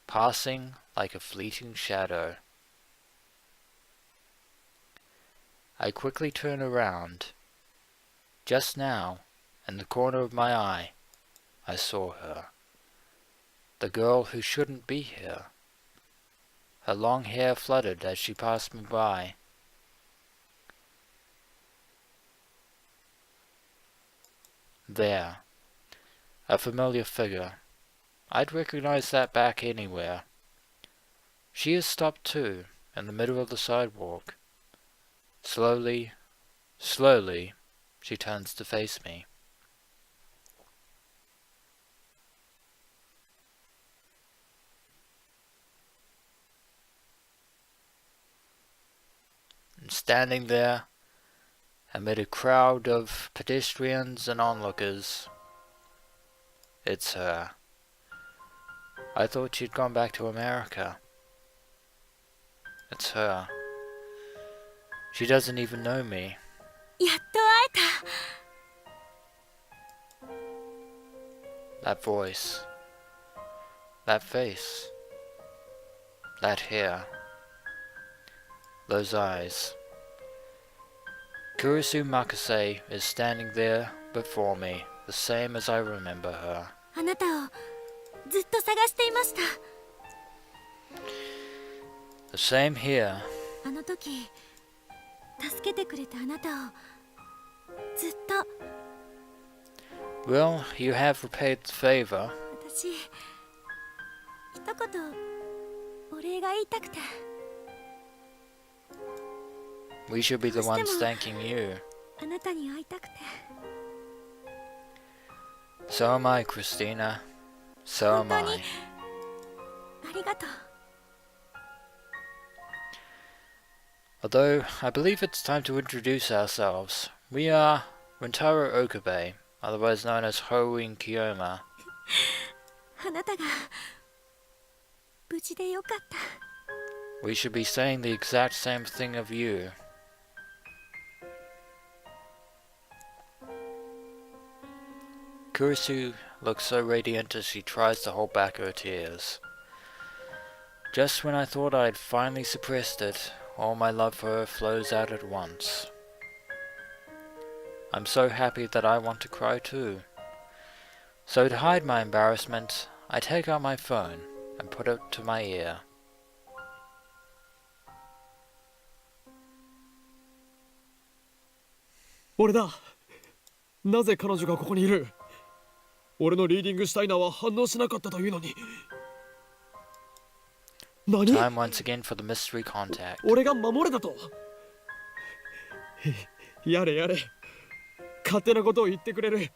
passing like a fleeting shadow, I quickly turn around. Just now, in the corner of my eye, I saw her. The girl who shouldn't be here. Her long hair fluttered as she passed me by. There. A familiar figure. I'd recognize that back anywhere. She has stopped too, in the middle of the sidewalk. Slowly, slowly, she turns to face me. And standing there, amid a crowd of pedestrians and onlookers, it's her. I thought she'd gone back to America. It's her. She doesn't even know me. やっと会えた。 That voice. That face. That hair. Those eyes. Kurisu Makase is standing there before me, the same as I remember her. あなたをずっと探していました。 The same here. あの時助けてくれたあなたをずっと。 Well, you have repaid the favor. 私一言お礼が言いたくて。 We should be the ones thanking you. あなたに会いたくて。 So am I, Christina. So am 本当に I. ありがとう。 Although, I believe it's time to introduce ourselves. We are Rintaro Okabe, otherwise known as Hoin Kiyoma. あなたが無事でよかった。 We should be saying the exact same thing of you. Kurisu looks so radiant as she tries to hold back her tears. Just when I thought I'd finally suppressed it, all my love for her flows out at once. I'm so happy that I want to cry too. So to hide my embarrassment, I take out my phone and put it to my ear. 俺だ。なぜ彼女がここにいる？俺のリーディングシュタイナーは反応しなかったというのに。何？ Time once again for the mystery contact. 俺が守れたと？やれやれ。勝手なことを言ってくれる。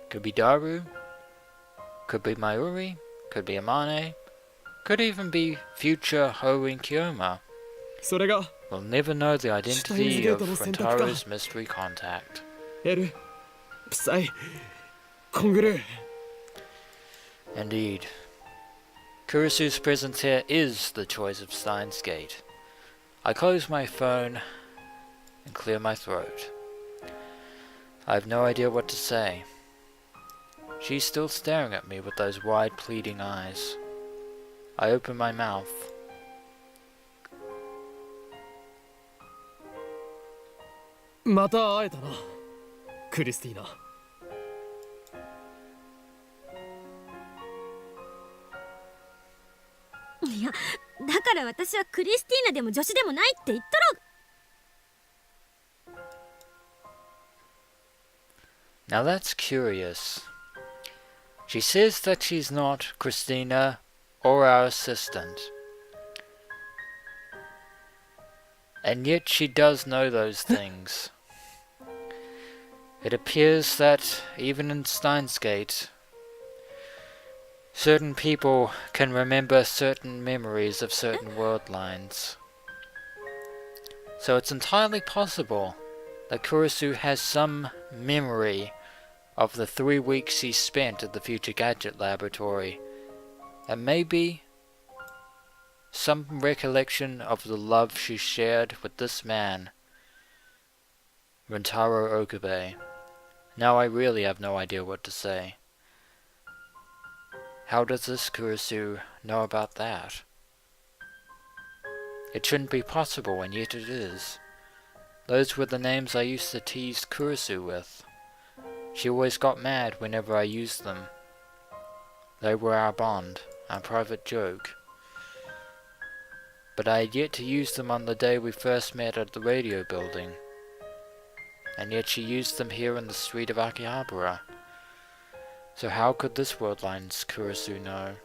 Could be Daru, could be Mayuri, could be Amane, could even be future Hoin Kiyoma. それが We'll never know the identity of Steins gateの選択か。 Rintaro's mystery contact. エル、プサイ、コングルー。 Indeed. Kurisu's presence here is the choice of Steins Gate. I close my phone and clear my throat. I have no idea what to say. She's still staring at me with those wide pleading eyes. I open my mouth. また会えたな、クリスティーナ。いや、だから私はクリスティーナでも女子でもないって言ったろ。 Now that's curious. She says that she's not Christina or our assistant. And yet she does know those things. It appears that even in Steins Gate, certain people can remember certain memories of certain world lines. So it's entirely possible that Kurisu has some memory of the 3 weeks he spent at the Future Gadget Laboratory, and maybe some recollection of the love she shared with this man, Rintaro Okabe. Now I really have no idea what to say. How does this Kurisu know about that? It shouldn't be possible, and yet it is. Those were the names I used to tease Kurisu with. She always got mad whenever I used them. They were our bond, our private joke. But I had yet to use them on the day we first met at the radio building. And yet she used them here in the street of Akihabara. So how could this worldline's Kurisu know?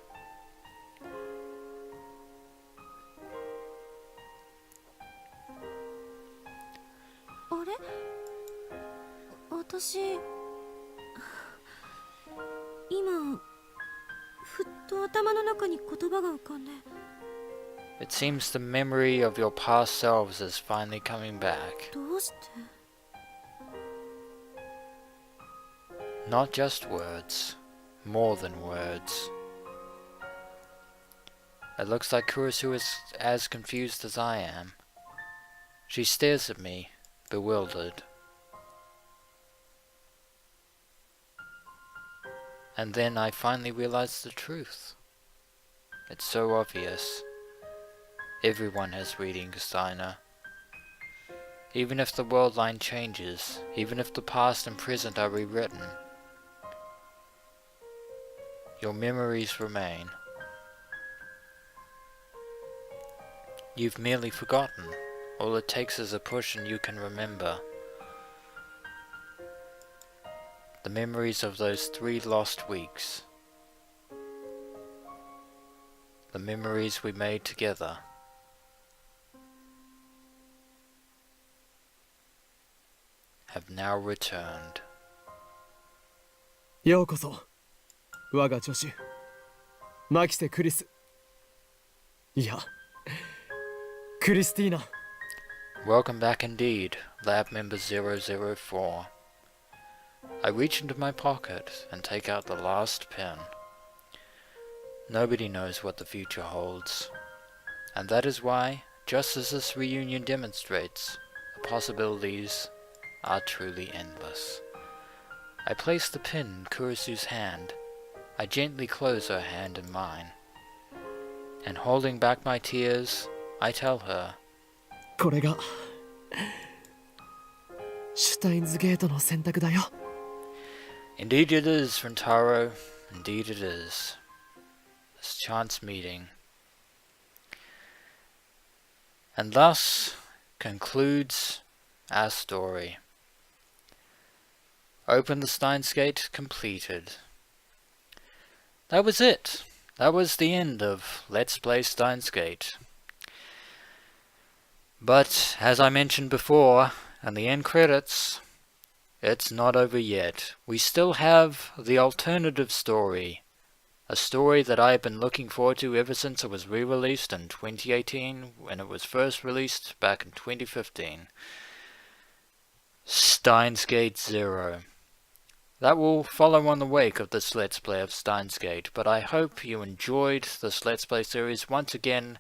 It seems the memory of your past selves is finally coming back. Not just words, more than words. It looks like Kurisu is as confused as I am. She stares at me, bewildered. And then I finally realize the truth. It's so obvious. Everyone has reading Steiner. Even if the world line changes, even if the past and present are rewritten, your memories remain. You've merely forgotten. All it takes is a push and you can remember. The memories of those 3 lost weeks. The memories we made together. Have now returned. ようこそ我が助手マキセ・クリスいやクリスティーナ Welcome back indeed, lab member 004. I reach into my pocket and take out the last pin. Nobody knows what the future holds, and that is why, just as this reunion demonstrates, the possibilities are truly endless. I place the pin in Kurisu's hand. I gently close her hand in mine, and holding back my tears, I tell her, これがシュタインズゲートの選択だよ Indeed it is, Rintaro. Indeed it is. This chance meeting. And thus concludes our story. Open the Steins Gate completed. That was it. That was the end of Let's Play Steins Gate. But, as I mentioned before, in the end credits, it's not over yet. We still have the alternative story. A story that I have been looking forward to ever since it was re-released in 2018, when it was first released back in 2015. Steins Gate Zero. That will follow on the wake of this Let's Play of Steins Gate, but I hope you enjoyed this Let's Play series once again,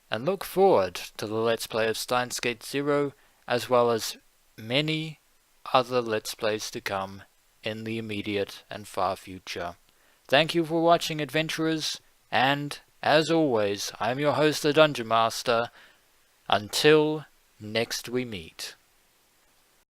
and look forward to the Let's Play of Steins Gate Zero, as well as many other Let's Plays to come in the immediate and far future. Thank you for watching, adventurers, and, as always, I'm your host, the Dungeon Master. Until next we meet.